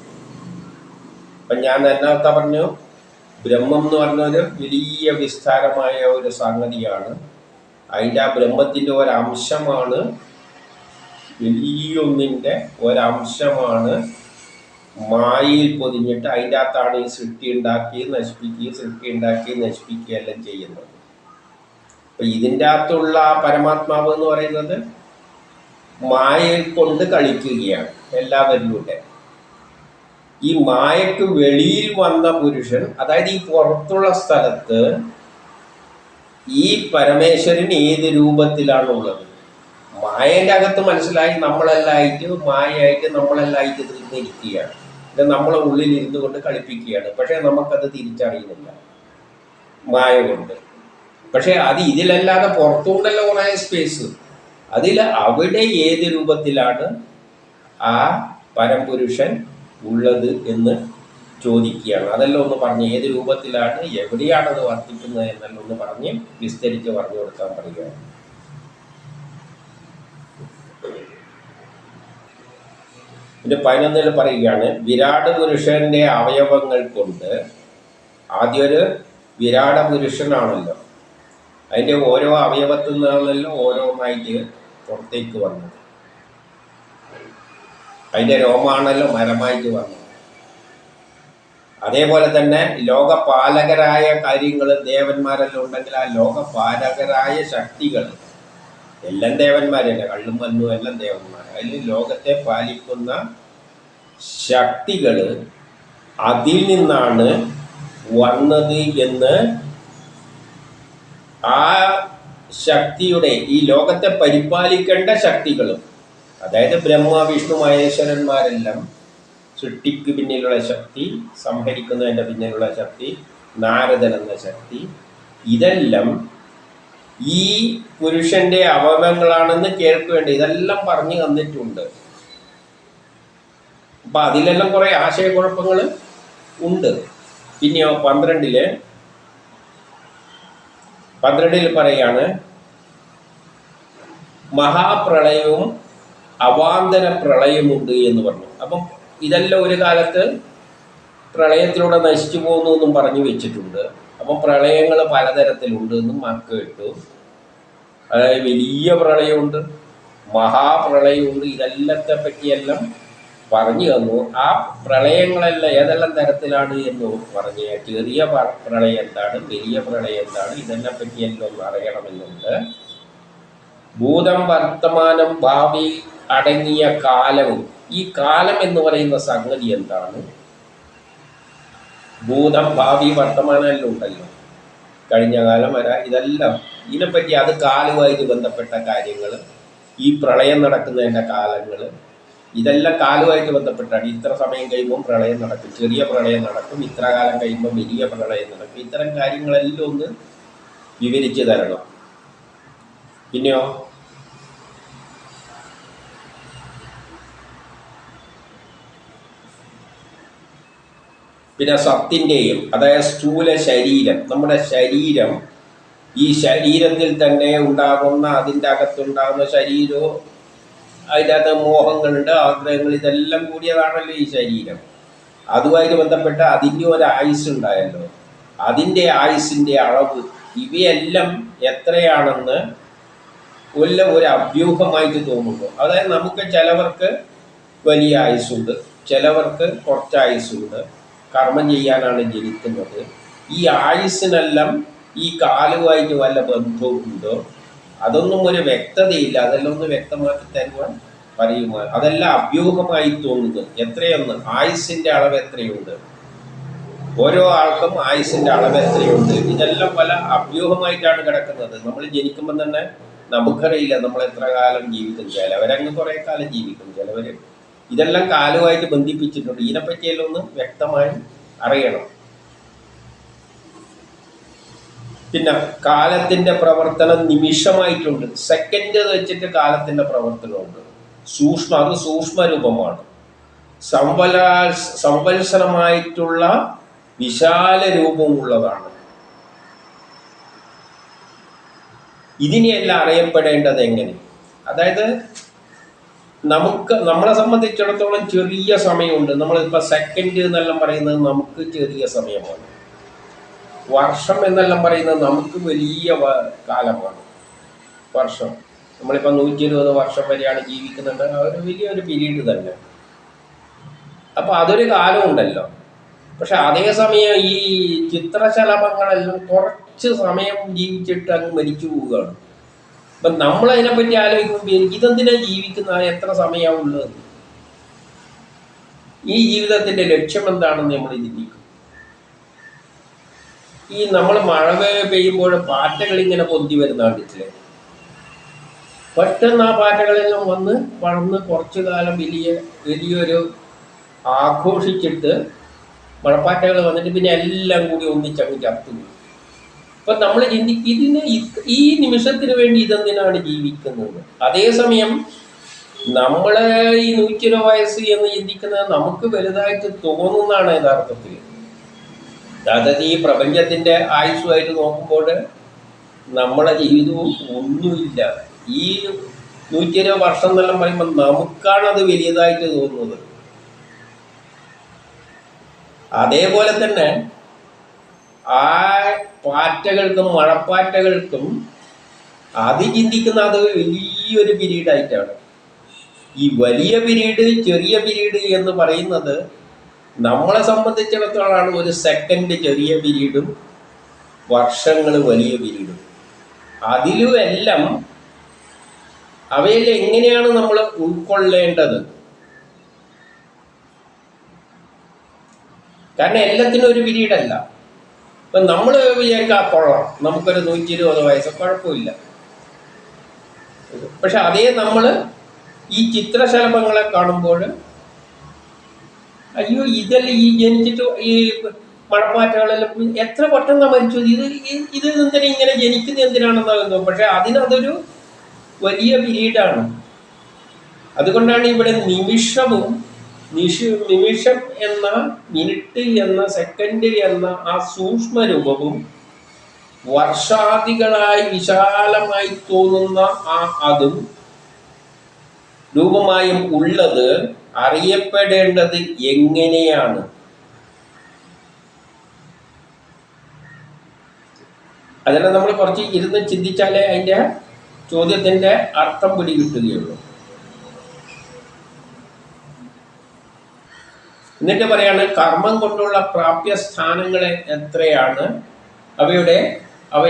അപ്പം ഞാൻ നേരത്തെ പറഞ്ഞു, ബ്രഹ്മം എന്ന് പറഞ്ഞൊരു വലിയ വിസ്താരമായ ഒരു സംഗതിയാണ്. അതിൻ്റെ ആ ബ്രഹ്മത്തിൻ്റെ ഒരംശമാണ്, വലിയൊന്നിൻ്റെ ഒരംശമാണ് മായയിൽ പൊതിഞ്ഞിട്ട് അതിൻ്റെ അകത്താണ് ഈ സൃഷ്ടി ഉണ്ടാക്കി നശിപ്പിക്കുകയും എല്ലാം ചെയ്യുന്നത്. അപ്പം ഇതിൻ്റെ അകത്തുള്ള ആ പരമാത്മാവ് എന്ന് പറയുന്നത് മായയെ കൊണ്ട് കളിക്കുകയാണ് എല്ലാവരിലൂടെ. ഈ മായക്ക് വെളിയിൽ വന്ന പുരുഷൻ, അതായത് ഈ പുറത്തുള്ള സ്ഥലത്ത് ഈ പരമേശ്വരൻ ഏത് രൂപത്തിലാണുള്ളത്? മായൻ്റെ അകത്ത് മനസ്സിലായി നമ്മളെല്ലാമായിട്ട് മായയായിട്ട് നമ്മളെല്ലാമായിട്ട് തീർന്നിരിക്കുകയാണ്. ഇത് നമ്മളെ ഉള്ളിലിരുന്ന് കൊണ്ട് കളിപ്പിക്കുകയാണ്. പക്ഷേ നമുക്കത് തിരിച്ചറിയുന്നില്ല മായ കൊണ്ട്. പക്ഷേ അത് ഇതിലല്ലാതെ പുറത്തുകൊണ്ടല്ല കുറേ സ്പേസ്. അവിടെ ഏത് രൂപത്തിലാണ് ആ പരംപുരുഷൻ ഉള്ളത് എന്ന് ചോദിക്കുകയാണ്. അതെല്ലാം ഒന്ന് പറഞ്ഞ്, ഏത് രൂപത്തിലാണ്, എവിടെയാണത് വർത്തിക്കുന്നത് എന്നെല്ലാം ഒന്ന് പറഞ്ഞ് വിസ്തരിച്ച് പറഞ്ഞു കൊടുക്കാൻ പറയുകയാണ്. പിന്നെ 11-ൽ പറയുകയാണ്, വിരാട് പുരുഷന്റെ അവയവങ്ങൾ കൊണ്ട്. ആദ്യം ഒരു വിരാട പുരുഷനാണല്ലോ, അതിൻ്റെ ഓരോ അവയവത്തിൽ നിന്നാണല്ലോ ഓരോന്നായിട്ട് പുറത്തേക്ക് വന്നത്. അതിൻ്റെ രോമാണല്ലോ മരമായിട്ട് വന്നത്. അതേപോലെ തന്നെ ലോകപാലകരായ കാര്യങ്ങൾ ദേവന്മാരെല്ലാം ഉണ്ടെങ്കിൽ ആ ലോകപാലകരായ ശക്തികൾ എല്ലാം ദേവന്മാരല്ല, കള്ളും മണ്ണും എല്ലാം ദേവന്മാർ. അതിൽ ലോകത്തെ പാലിക്കുന്ന ശക്തികൾ അതിൽ നിന്നാണ് വന്നത് എന്ന് ആ ശക്തിയുടെ ഈ ലോകത്തെ പരിപാലിക്കേണ്ട ശക്തികളും, അതായത് ബ്രഹ്മ വിഷ്ണു മഹേശ്വരന്മാരെല്ലാം, സൃഷ്ടിക്ക് പിന്നിലുള്ള ശക്തി, സംഹരിക്കുന്നതിൻ്റെ പിന്നിലുള്ള ശക്തി, നാരദൻ എന്ന ശക്തി, ഇതെല്ലാം ഈ പുരുഷന്റെ അവയവങ്ങളാണെന്ന് കേൾക്കേണ്ട ഇതെല്ലാം പറഞ്ഞു തന്നിട്ടുണ്ട്. അപ്പം അതിലെല്ലാം കുറേ ആശയക്കുഴപ്പങ്ങൾ ഉണ്ട്. പിന്നെയോ 12 പറയാണ് മഹാപ്രളയവും അവാന്തര പ്രളയമുണ്ട് എന്ന് പറഞ്ഞു. അപ്പം ഇതെല്ലാം ഒരു കാലത്ത് പ്രളയത്തിലൂടെ നശിച്ചു പോകുന്നു എന്നും പറഞ്ഞു വെച്ചിട്ടുണ്ട്. അപ്പം പ്രളയങ്ങൾ പലതരത്തിലുണ്ട് എന്നും കേട്ടു. അതായത് വലിയ പ്രളയമുണ്ട്, മഹാപ്രളയമുണ്ട്. ഇതെല്ലാത്തെ പറ്റിയെല്ലാം പറഞ്ഞു തന്നു. ആ പ്രളയങ്ങളെല്ലാം ഏതെല്ലാം തരത്തിലാണ് എന്ന് പറഞ്ഞ്, ചെറിയ പ്രളയം എന്താണ്, വലിയ പ്രളയം എന്താണ്, ഇതെല്ലാം പറ്റിയെല്ലാം ഒന്ന് അറിയണമെന്നുണ്ട്. ഭൂതം വർത്തമാനം ഭാവി അടങ്ങിയ കാലവും, ഈ കാലം എന്ന് പറയുന്ന സംഗതി എന്താണ്, ഭൂതം ഭാവി വർത്തമാനം എല്ലാം ഉണ്ടല്ലോ, കഴിഞ്ഞ കാലം വരാ, ഇതെല്ലാം ഇതിനെപ്പറ്റി അത് കാലവുമായിട്ട് ബന്ധപ്പെട്ട കാര്യങ്ങൾ, ഈ പ്രളയം നടക്കുന്നതിൻ്റെ കാലങ്ങൾ, ഇതെല്ലാം കാലവുമായിട്ട് ബന്ധപ്പെട്ടാണ്. ഇത്ര സമയം കഴിയുമ്പം പ്രളയം നടക്കും, ചെറിയ പ്രളയം നടക്കും, ഇത്ര കാലം കഴിയുമ്പം വലിയ പ്രളയം നടക്കും. ഇത്തരം കാര്യങ്ങളെല്ലാം ഒന്ന് വിവരിച്ച് തരണം. പിന്നെയോ പിന്നെ സത്തിൻ്റെയും, അതായത് സ്ഥൂല ശരീരം, നമ്മുടെ ശരീരം, ഈ ശരീരത്തിൽ തന്നെ ഉണ്ടാകുന്ന, അതിൻ്റെ അകത്തുണ്ടാകുന്ന ശരീരവും അതിൻ്റെ അകത്ത് മോഹങ്ങളുണ്ട്, ആഗ്രഹങ്ങൾ, ഇതെല്ലാം കൂടിയതാണല്ലോ ഈ ശരീരം. അതുമായിട്ട് ബന്ധപ്പെട്ട് അതിൻ്റെ ഒരു ആയുസ് ഉണ്ടായല്ലോ, അതിൻ്റെ ആയുസിൻ്റെ അളവ്, ഇവയെല്ലാം എത്രയാണെന്ന് ഒരു അഭ്യൂഹമായിട്ട് തോന്നുന്നു. അതായത് നമുക്ക് ചിലവർക്ക് വലിയ ആയുസ്സുണ്ട്, ചിലവർക്ക് കുറച്ച് ആയുസ്സുണ്ട്, കർമ്മം ചെയ്യാനാണ് ജനിക്കുന്നത്. ഈ ആയുസ്സിനെല്ലാം ഈ കാലുമായിട്ട് വല്ല ബന്ധവുമുണ്ടോ? അതൊന്നും ഒരു വ്യക്തതയില്ല. അതെല്ലാം ഒന്ന് വ്യക്തമാക്കി തരുവാൻ പറയുക. അതെല്ലാം അഭ്യൂഹമായി തോന്നുന്നത്. എത്രയൊന്ന് ആയുസ്സിൻ്റെ അളവ് എത്രയുണ്ട്, ഓരോ ആൾക്കും ആയുസ്സിൻ്റെ അളവ് എത്രയുണ്ട്, ഇതെല്ലാം പല അഭ്യൂഹമായിട്ടാണ് കിടക്കുന്നത്. നമ്മൾ ജനിക്കുമ്പം തന്നെ നമുക്കറിയില്ല നമ്മൾ എത്ര കാലം ജീവിക്കും. ചിലവരങ്ങ് കുറേ കാലം ജീവിക്കും, ചിലവർ ഇതെല്ലാം കാലവുമായിട്ട് ബന്ധിപ്പിച്ചിട്ടുണ്ട്. ഇതിനെപ്പറ്റിയെല്ലാം ഒന്ന് വ്യക്തമായി അറിയണം. പിന്നെ കാലത്തിൻ്റെ പ്രവർത്തനം നിമിഷമായിട്ടുണ്ട്, സെക്കൻഡ് വെച്ചിട്ട് കാലത്തിൻ്റെ പ്രവർത്തനമുണ്ട്. അത് സൂക്ഷ്മരൂപമാണ്. സംവത്സരമായിട്ടുള്ള വിശാല രൂപമുള്ളതാണ്. ഇതിനെയെല്ലാം അറിയപ്പെടേണ്ടത് എങ്ങനെ? അതായത് നമ്മളെ സംബന്ധിച്ചിടത്തോളം ചെറിയ സമയമുണ്ട്. നമ്മളിപ്പോൾ സെക്കൻഡ് എന്നെല്ലാം പറയുന്നത് നമുക്ക് ചെറിയ സമയമാണ്. വർഷം എന്നെല്ലാം പറയുന്നത് നമുക്ക് വലിയ കാലമാണ്. വർഷം നമ്മളിപ്പോൾ 120 വർഷം വരെയാണ് ജീവിക്കുന്നുണ്ട്, അതൊരു വലിയൊരു പീരീഡ് തന്നെ. അപ്പോൾ അതൊരു കാലമുണ്ടല്ലോ. പക്ഷെ അതേസമയം ഈ ചിത്രശലഭങ്ങളെല്ലാം കുറച്ച് സമയം ജീവിച്ചിട്ട് അങ്ങ് മരിച്ചു പോവുകയാണ്. അപ്പം നമ്മളതിനെപ്പറ്റി ആലോചിക്കുമ്പോൾ ഇതെന്തിനാണ് ജീവിക്കുന്നത്, എത്ര സമയമുള്ളത്, ഈ ജീവിതത്തിൻ്റെ ലക്ഷ്യം എന്താണെന്ന് നമ്മൾ ചിന്തിക്കും. ഈ നമ്മൾ മഴ പെയ്യുമ്പോൾ പാറ്റകളിങ്ങനെ പൊന്തി വരുന്ന കണ്ടിട്ടില്ലേ? പെട്ടെന്ന് ആ പാറ്റകളെല്ലാം വന്ന് വളർന്ന് കുറച്ചു കാലം വലിയൊരു ആഘോഷിച്ചിട്ട് മഴപ്പാറ്റകൾ വന്നിട്ട് പിന്നെ എല്ലാം കൂടി ഒന്നിച്ചങ്ങ് ചത്തുപോയി. അപ്പം നമ്മൾ ഈ നിമിഷത്തിന് വേണ്ടി ഇതെന്തിനാണ് ജീവിക്കുന്നത്? അതേസമയം നമ്മൾ ഈ 120 വയസ്സ് എന്ന് ചിന്തിക്കുന്നത് നമുക്ക് വലുതായിട്ട് തോന്നുന്നതാണ് യഥാർത്ഥത്തിൽ. അതായത് ഈ പ്രപഞ്ചത്തിൻ്റെ ആയുസ്സുമായിട്ട് നോക്കുമ്പോൾ നമ്മളെ ജീവിതവും ഒന്നുമില്ല. ഈ 120 വർഷം എന്നെല്ലാം പറയുമ്പോൾ നമുക്കാണത് വലിയതായിട്ട് തോന്നുന്നത്. അതേപോലെ തന്നെ ആ പാറ്റകൾക്കും മഴപ്പാറ്റകൾക്കും അത് ചിന്തിക്കുന്ന അത് വലിയൊരു പീരീഡായിട്ടാണ്. ഈ വലിയ പീരീഡ് ചെറിയ പീരീഡ് എന്ന് പറയുന്നത് നമ്മളെ സംബന്ധിച്ചിടത്തോളാണ് ഒരു സെക്കൻഡ് ചെറിയ പീരീഡും വർഷങ്ങൾ വലിയ പീരീഡും. അതിലും എല്ലാം അവയിൽ എങ്ങനെയാണ് നമ്മൾ ഉൾക്കൊള്ളേണ്ടത്? കാരണം എല്ലാത്തിനും ഒരു പിരീഡല്ല. ഇപ്പം നമ്മൾ വിചാരിക്കാം കൊള്ളാം, നമുക്കൊരു 120 വയസ്സ് കുഴപ്പമില്ല. പക്ഷെ അതേ നമ്മൾ ഈ ചിത്രശലഭങ്ങളെ കാണുമ്പോൾ അയ്യോ ഇതല്ല ഈ ജനിച്ചിട്ട് ഈ മണപ്പാറ്റകളെല്ലാം എത്ര പെട്ടെന്ന് മരിച്ചു, ഇത് എന്തിനാ ഇങ്ങനെ ജനിക്കുന്നത് എന്തിനാണെന്നാകുന്നു. പക്ഷെ അതിനതൊരു വലിയ പിരീഡാണ്. അതുകൊണ്ടാണ് ഇവിടെ നിമിഷം എന്ന മിനിറ്റ് എന്ന സെക്കൻഡ് എന്ന ആ സൂക്ഷ്മരൂപവും വർഷാദികളായി വിശാലമായി തോന്നുന്ന ആ അതും രൂപമായും ഉള്ളത് അറിയപ്പെടേണ്ടത് എങ്ങനെയാണ്? അതെല്ലാം നമ്മൾ കുറച്ച് ഇരുന്ന് ചിന്തിച്ചാലേ അതിൻ്റെ ചോദ്യത്തിൻ്റെ അർത്ഥം പിടികിട്ടുകയുള്ളൂ. എന്നിട്ട് പറയാണ് കർമ്മം കൊണ്ടുള്ള പ്രാപ്യ സ്ഥാനങ്ങളെ എത്രയാണ്, അവ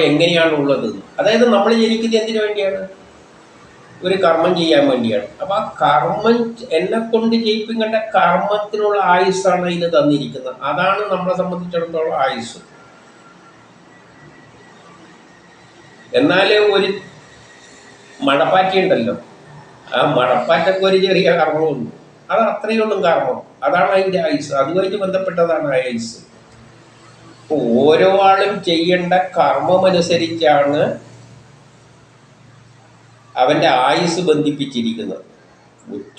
എങ്ങനെയാണ് ഉള്ളത്. അതായത് നമ്മൾ ജനിക്കുന്നത് എന്തിനു വേണ്ടിയാണ്? ഒരു കർമ്മം ചെയ്യാൻ വേണ്ടിയാണ്. അപ്പം ആ കർമ്മം എന്നെ കൊണ്ട് ചെയ്യിപ്പിക്കേണ്ട കർമ്മത്തിനുള്ള ആയുസ്സാണ് ഇതിന് തന്നിരിക്കുന്നത്. അതാണ് നമ്മളെ സംബന്ധിച്ചിടത്തോളം ആയുസ്. എന്നാൽ ഒരു മണപ്പാറ്റി ഉണ്ടല്ലോ, ആ മണപ്പാറ്റക്ക് ഒരു ചെറിയ കർമ്മമുണ്ട്. അത് അത്രയൊന്നും കർമ്മം, അതാണ് അതിൻ്റെ ആയുസ്. അതുമായിട്ട് ബന്ധപ്പെട്ടതാണ് ആയുസ്. അപ്പോൾ ഓരോ ആളും ചെയ്യേണ്ട കർമ്മമനുസരിച്ചാണ് അവൻ്റെ ആയുസ് ബന്ധിപ്പിച്ചിരിക്കുന്നത്.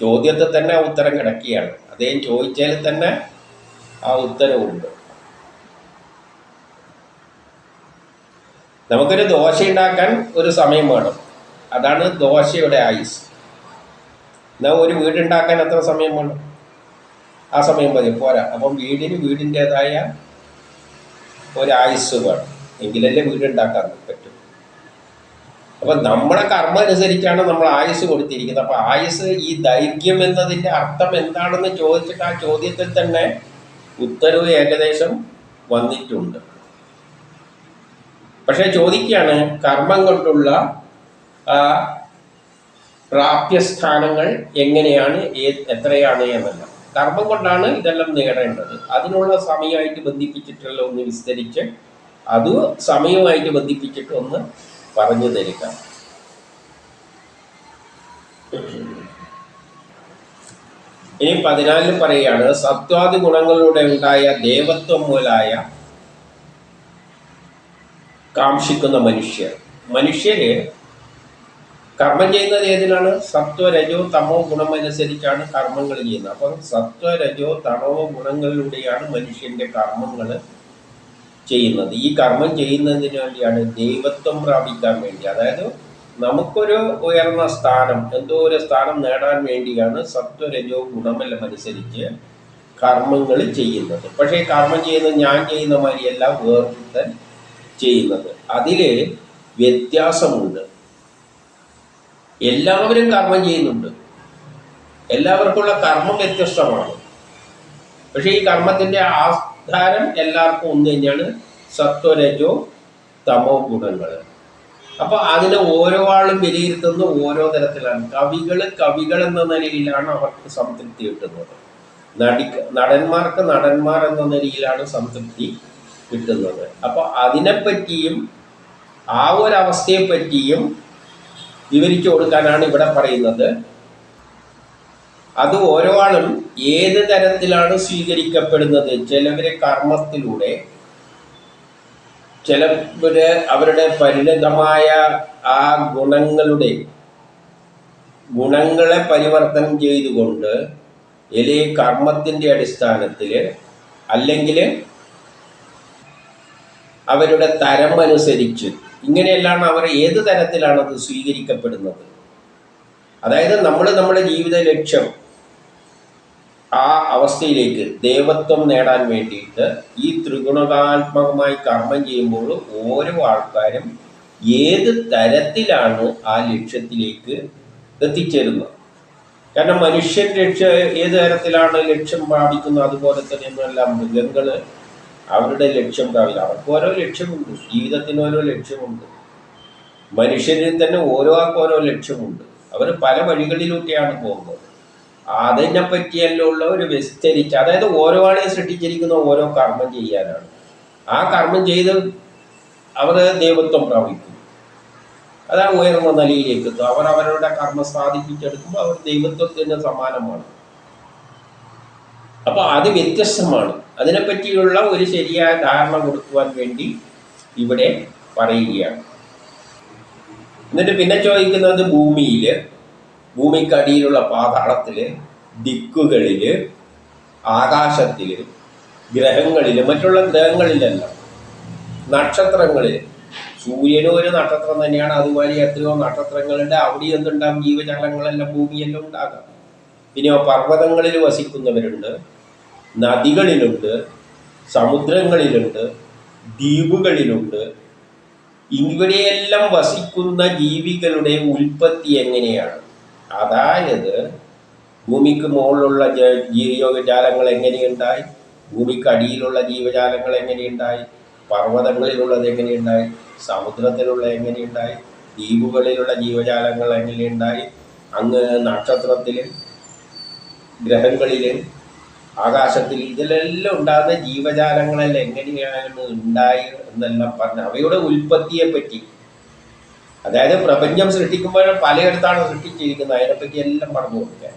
ചോദ്യത്തിൽ തന്നെ ആ ഉത്തരം കിടക്കുകയാണ്. അദ്ദേഹം ചോദിച്ചാൽ തന്നെ ആ ഉത്തരവുണ്ട്. നമുക്കൊരു ദോശ ഉണ്ടാക്കാൻ ഒരു സമയം വേണം, അതാണ് ദോശയുടെ ആയുസ്. എന്നാൽ ഒരു വീടുണ്ടാക്കാൻ എത്ര സമയം വേണം? ആ സമയം മതി, പോരാ. അപ്പം വീടിൻ്റെതായ ഒരായുസ് വേണം, എങ്കിലല്ലേ വീടുണ്ടാക്കാൻ പറ്റും. അപ്പം നമ്മുടെ കർമ്മം അനുസരിച്ചാണ് നമ്മൾ ആയുസ് കൊടുത്തിരിക്കുന്നത്. അപ്പം ആയുസ്, ഈ ദൈർഘ്യം എന്നതിൻ്റെ അർത്ഥം എന്താണെന്ന് ചോദിച്ചിട്ട് ആ ചോദ്യത്തിൽ തന്നെ ഉത്തരവ് ഏകദേശം വന്നിട്ടുണ്ട്. പക്ഷെ ചോദിക്കുകയാണ് കർമ്മം കൊണ്ടുള്ള പ്രാപ്യസ്ഥാനങ്ങൾ എങ്ങനെയാണ്, എത്രയാണ് എന്നല്ല. കർമ്മം കൊണ്ടാണ് ഇതെല്ലാം നേടേണ്ടത്. അതിനുള്ള സമയമായിട്ട് ബന്ധിപ്പിച്ചിട്ടുള്ള ഒന്ന് വിസ്തരിച്ച് അത് സമയവുമായിട്ട് ബന്ധിപ്പിച്ചിട്ട് ഒന്ന് പറഞ്ഞു തരിക. ഇനി 14 പറയുകയാണ് സത്വാദി ഗുണങ്ങളിലൂടെ ഉണ്ടായ ദേവത്വം മൂലായ കാക്ഷിക്കുന്ന മനുഷ്യര് കർമ്മം ചെയ്യുന്നത് ഏതിനാണ്? സത്വ രജോ തമോ ഗുണം അനുസരിച്ചാണ് കർമ്മങ്ങൾ ചെയ്യുന്നത്. അപ്പം സത്വ രജോ തമോ ഗുണങ്ങളിലൂടെയാണ് മനുഷ്യന്റെ കർമ്മങ്ങൾ ചെയ്യുന്നത്. ഈ കർമ്മം ചെയ്യുന്നതിന് വേണ്ടിയാണ് ദൈവത്വം പ്രാപിക്കാൻ വേണ്ടി. അതായത് നമുക്കൊരു ഉയർന്ന സ്ഥാനം, എന്തോ ഒരു സ്ഥാനം നേടാൻ വേണ്ടിയാണ് സത്വരജോ ഗുണമെല്ലാം അനുസരിച്ച് കർമ്മങ്ങൾ ചെയ്യുന്നത്. പക്ഷേ ഈ കർമ്മം ചെയ്യുന്നത് ഞാൻ ചെയ്യുന്ന മാതിരിയല്ല വേറൊരുത്തൻ ചെയ്യുന്നത്. അതിൽ വ്യത്യാസമുണ്ട്. എല്ലാവരും കർമ്മം ചെയ്യുന്നുണ്ട്, എല്ലാവർക്കുള്ള കർമ്മം വ്യത്യസ്തമാണ്. പക്ഷേ ഈ കർമ്മത്തിൻ്റെ ആധാരം എല്ലാവർക്കും ഒന്ന് തന്നെയാണ്, സത്വരജോ തമോ ഗുണങ്ങൾ. അപ്പോൾ അതിനെ ഓരോ ആളും വിലയിരുത്തുന്ന ഓരോ തരത്തിലാണ്. കവികൾ എന്ന നിലയിലാണ് അവർക്ക് സംതൃപ്തി കിട്ടുന്നത്. നടന്മാർക്ക് നടന്മാർ എന്ന നിലയിലാണ് സംതൃപ്തി കിട്ടുന്നത്. അപ്പോൾ അതിനെപ്പറ്റിയും ആ ഒരവസ്ഥയെപ്പറ്റിയും വിവരിച്ചു കൊടുക്കാനാണ് ഇവിടെ പറയുന്നത്. അത് ഓരോ ആളും ഏത് തരത്തിലാണ് സ്വീകരിക്കപ്പെടുന്നത്. ചിലവർ കർമ്മത്തിലൂടെ, ചിലവര് അവരുടെ പരിണിതമായ ആ ഗുണങ്ങളെ പരിവർത്തനം ചെയ്തുകൊണ്ട്, അല്ലെങ്കിൽ കർമ്മത്തിൻ്റെ അടിസ്ഥാനത്തിൽ, അല്ലെങ്കിൽ അവരുടെ തരം അനുസരിച്ച്, ഇങ്ങനെയെല്ലാം അവർ ഏത് തരത്തിലാണ് അത് സ്വീകരിക്കപ്പെടുന്നത്. അതായത് നമ്മുടെ ജീവിത ലക്ഷ്യം ആ അവസ്ഥയിലേക്ക് ദേവത്വം നേടാൻ വേണ്ടിയിട്ട് ഈ ത്രിഗുണാത്മകമായി കർമ്മം ചെയ്യുമ്പോൾ ഓരോ ആൾക്കാരും ഏത് തരത്തിലാണ് ആ ലക്ഷ്യത്തിലേക്ക് എത്തിച്ചേരുന്നത്. കാരണം മനുഷ്യൻ ഏത് തരത്തിലാണ് ലക്ഷ്യം പ്രാപിക്കുന്നത്, അതുപോലെ തന്നെയൊന്നുമല്ല മൃഗങ്ങൾ അവരുടെ ലക്ഷ്യം പ്രാപിക്കുക. അവർക്ക് ഓരോ ലക്ഷ്യമുണ്ട്, ജീവിതത്തിന് ഓരോ ലക്ഷ്യമുണ്ട്. മനുഷ്യരിൽ തന്നെ ഓരോ ആൾക്കും ഓരോ ലക്ഷ്യമുണ്ട്. അവർ പല വഴികളിലൂടെയാണ് പോകുന്നത്. അതിനെ പറ്റിയെല്ലാം ഉള്ള ഒരു വിസ്തരിച്ച്, അതായത് ഓരോ ആളെയും സൃഷ്ടിച്ചിരിക്കുന്ന ഓരോ കർമ്മം ചെയ്യാനാണ്. ആ കർമ്മം ചെയ്ത് അവർ ദൈവത്വം പ്രാപിക്കും. അതാണ് ഉയർന്ന നിലയിലേക്ക് എത്തും. അവർ അവരുടെ കർമ്മം സാധിപ്പിച്ചെടുക്കുമ്പോൾ അവർ ദൈവത്വത്തിന് സമാനമാണ്. അപ്പോൾ അത് വ്യത്യസ്തമാണ്. അതിനെപ്പറ്റിയുള്ള ഒരു ശരിയായ ധാരണ കൊടുക്കുവാൻ വേണ്ടി ഇവിടെ പറയുകയാണ്. എന്നിട്ട് പിന്നെ ചോദിക്കുന്നത് ഭൂമിക്കടിയിലുള്ള പാതാളത്തിൽ, ദിക്കുകളിൽ, ആകാശത്തിൽ, ഗ്രഹങ്ങളിൽ, മറ്റുള്ള ഗ്രഹങ്ങളിലല്ല, നക്ഷത്രങ്ങളിൽ. സൂര്യനും ഒരു നക്ഷത്രം തന്നെയാണ്. അതുപോലെ എത്രയോ നക്ഷത്രങ്ങളുണ്ട്. അവിടെ എന്തുണ്ടാകും? ജീവജാലങ്ങളെല്ലാം ഭൂമിയെല്ലാം ഉണ്ടാകാം. പിന്നെയോ പർവ്വതങ്ങളിൽ വസിക്കുന്നവരുണ്ട്, നദികളിലുണ്ട്, സമുദ്രങ്ങളിലുണ്ട്, ദ്വീപുകളിലുണ്ട്. ഇവിടെയെല്ലാം വസിക്കുന്ന ജീവികളുടെ ഉൽപ്പത്തി എങ്ങനെയാണ്? അതായത് ഭൂമിക്ക് മുകളിലുള്ള ജീവജാലങ്ങൾ എങ്ങനെയുണ്ടായി, ഭൂമിക്ക് അടിയിലുള്ള ജീവജാലങ്ങൾ എങ്ങനെയുണ്ടായി, പർവ്വതങ്ങളിലുള്ളത് എങ്ങനെയുണ്ടായി, സമുദ്രത്തിലുള്ള എങ്ങനെയുണ്ടായി, ദ്വീപുകളിലുള്ള ജീവജാലങ്ങൾ എങ്ങനെയുണ്ടായി, അങ്ങ് നക്ഷത്രത്തിൽ, ഗ്രഹങ്ങളിൽ, ആകാശത്തിൽ, ഇതിലെല്ലാം ഉണ്ടാകുന്ന ജീവജാലങ്ങളെല്ലാം എങ്ങനെയാണ് ഉണ്ടായി എന്നെല്ലാം പറഞ്ഞ് അവയുടെ ഉൽപ്പത്തിയെ പറ്റി, അതായത് പ്രപഞ്ചം സൃഷ്ടിക്കുമ്പോൾ പലയിടത്താണ് സൃഷ്ടിച്ചിരിക്കുന്നത്, അതിനെപ്പറ്റി എല്ലാം പറഞ്ഞു കൊടുക്കാൻ.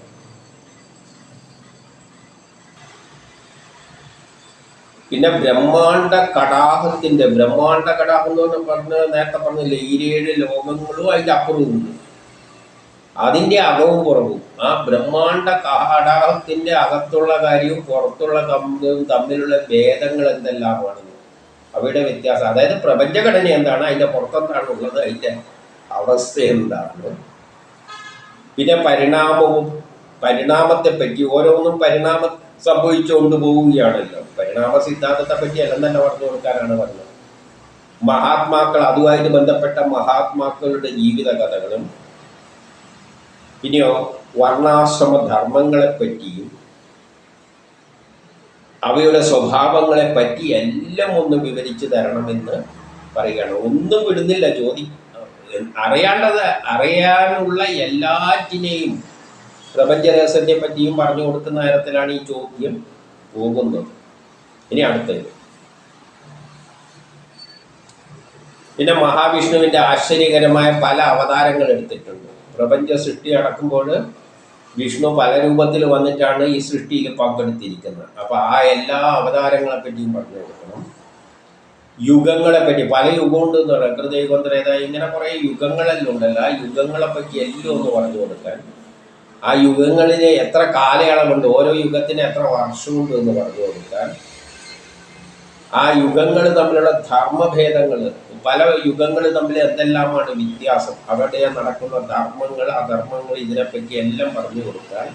പിന്നെ ബ്രഹ്മാണ്ട കടാഹം എന്ന് പറഞ്ഞ് നേരത്തെ പറഞ്ഞില്ലേ, 7 ലോകങ്ങളും അതിൻ്റെ അപ്പുറവും ഉണ്ട്, അതിൻ്റെ അകവും പുറവും. ആ ബ്രഹ്മാണ്ട കടാഹത്തിൻ്റെ അകത്തുള്ള കാര്യവും പുറത്തുള്ള തമ്മിലുള്ള ഭേദങ്ങൾ എന്തെല്ലാമാണ്, അവയുടെ വ്യത്യാസം. അതായത് പ്രപഞ്ചഘടന എന്താണ്, അതിൻ്റെ പുറത്തെന്താണ് ഉള്ളത്, അതിൻ്റെ അവസ്ഥ എന്താണ്. പിന്നെ പരിണാമത്തെപ്പറ്റി, ഓരോന്നും പരിണാമം സംഭവിച്ചുകൊണ്ട് പോവുകയാണല്ലോ. പരിണാമ സിദ്ധാന്തത്തെ പറ്റി എല്ലാം തന്നെ പറഞ്ഞു കൊടുക്കാനാണ് പറഞ്ഞത്. മഹാത്മാക്കൾ, അതുമായിട്ട് ബന്ധപ്പെട്ട മഹാത്മാക്കളുടെ ജീവിത കഥകളും, പിന്നെയോ വർണ്ണാശ്രമ ധർമ്മങ്ങളെപ്പറ്റിയും അവയുടെ സ്വഭാവങ്ങളെ പറ്റി എല്ലാം ഒന്ന് വിവരിച്ചു തരണമെന്ന് പറയുകയാണ്. ഒന്നും വിടുന്നില്ല. അറിയാനുള്ള എല്ലാറ്റിനെയും പ്രപഞ്ചരഹസ്യത്തെ പറ്റിയും പറഞ്ഞു കൊടുക്കുന്ന തരത്തിലാണ് ഈ ചോദ്യം പോകുന്നത്. ഇനി അടുത്തത്, പിന്നെ മഹാവിഷ്ണുവിൻ്റെ ആശ്ചര്യകരമായ പല അവതാരങ്ങൾ എടുത്തിട്ടുണ്ട്. പ്രപഞ്ച സൃഷ്ടി അടക്കുമ്പോൾ വിഷ്ണു പല രൂപത്തിൽ വന്നിട്ടാണ് ഈ സൃഷ്ടിയിൽ പങ്കെടുത്തിരിക്കുന്നത്. അപ്പോൾ ആ എല്ലാ അവതാരങ്ങളെ പറ്റിയും പറഞ്ഞു കൊടുക്കണം. യുഗങ്ങളെപ്പറ്റി, പല യുഗമുണ്ട് എന്ന് പറയാം, കൃതയുഗം, ത്രേത, ഇങ്ങനെ കുറേ യുഗങ്ങളെല്ലാം ഉണ്ടല്ലോ. ആ യുഗങ്ങളെപ്പറ്റി എല്ലാം ഒന്ന് പറഞ്ഞു കൊടുക്കാൻ, ആ യുഗങ്ങളിലെ എത്ര കാലയളവുണ്ട്, ഓരോ യുഗത്തിന് എത്ര വർഷമുണ്ട് എന്ന് പറഞ്ഞു കൊടുക്കാൻ, ആ യുഗങ്ങൾ തമ്മിലുള്ള ധർമ്മഭേദങ്ങൾ, പല യുഗങ്ങൾ തമ്മിൽ എന്തെല്ലാമാണ് വ്യത്യാസം, അവിടെ നടക്കുന്ന ധർമ്മങ്ങൾ, അധർമ്മങ്ങൾ, ഇതിനെപ്പറ്റി എല്ലാം പറഞ്ഞു കൊടുക്കാൻ,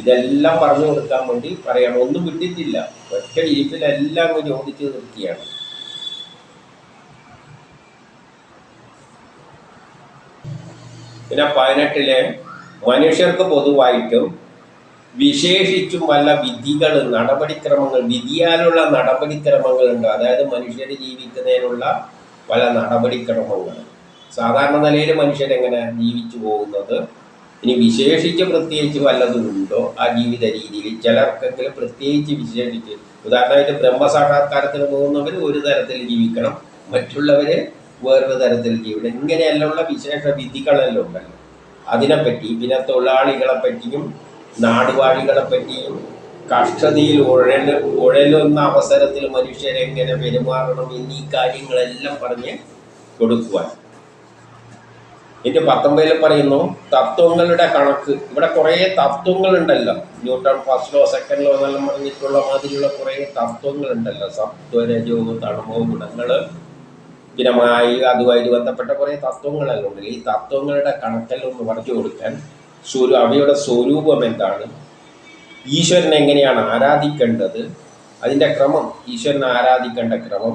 ഇതെല്ലാം പറഞ്ഞു കൊടുക്കാൻ വേണ്ടി പറയണം. ഒന്നും വിട്ടിട്ടില്ല, ഒറ്റ ഇരിപ്പിലെല്ലാം ചോദിച്ചു നിർത്തിയാണ്. പിന്നെ 18 മനുഷ്യർക്ക് പൊതുവായിട്ടും വിശേഷിച്ചും വല്ല വിധികൾ, നടപടിക്രമങ്ങൾ, വിധിയാലുള്ള നടപടിക്രമങ്ങളുണ്ട്. അതായത് മനുഷ്യർ ജീവിക്കുന്നതിനുള്ള പല നടപടിക്രമങ്ങൾ. സാധാരണ നിലയിൽ മനുഷ്യരെങ്ങനെ ജീവിച്ചു പോകുന്നത്, ഇനി വിശേഷിച്ച് പ്രത്യേകിച്ച് വല്ലതുമുണ്ടോ ആ ജീവിത രീതിയിൽ, ചിലർക്കെങ്കിലും പ്രത്യേകിച്ച് വിശേഷിച്ച്. ഉദാഹരണമായിട്ട് ബ്രഹ്മസാക്ഷാത്കാരത്തിന് പോകുന്നവർ ഒരു തരത്തിൽ ജീവിക്കണം, മറ്റുള്ളവർ വേറൊരു തരത്തിൽ ജീവിക്കണം. ഇങ്ങനെയെല്ലാമുള്ള വിശേഷ വിധികളെല്ലാം ഉണ്ടല്ലോ, അതിനെപ്പറ്റി. പിന്നെ തൊഴിലാളികളെ പറ്റിയും നാടുവാഴികളെ പറ്റിയും, കഷ്ടതയിൽ ഉഴലുന്ന അവസരത്തിൽ മനുഷ്യരെങ്ങനെ പെരുമാറണം എന്നീ കാര്യങ്ങളെല്ലാം പറഞ്ഞ് കൊടുക്കുവാൻ. ഇതിൻ്റെ 19 പറയുന്നു തത്വങ്ങളുടെ കണക്ക്. ഇവിടെ കുറേ തത്വങ്ങളുണ്ടല്ലോ, Newton first law, second law എന്നെല്ലാം പറഞ്ഞിട്ടുള്ള മാതിരിയുള്ള കുറേ തത്വങ്ങളുണ്ടല്ലോ. സത്വരജോ തമോ ഗുണങ്ങൾ, പിന്നെ അതുമായിട്ട് ബന്ധപ്പെട്ട കുറേ തത്വങ്ങളെല്ലാം ഉണ്ടല്ലോ. ഈ തത്വങ്ങളുടെ കണക്കെല്ലാം ഒന്ന് പറഞ്ഞു കൊടുക്കാൻ, അവയുടെ സ്വരൂപം എന്താണ്, ഈശ്വരനെ എങ്ങനെയാണ് ആരാധിക്കേണ്ടത്, അതിൻ്റെ ക്രമം, ഈശ്വരനെ ആരാധിക്കേണ്ട ക്രമം,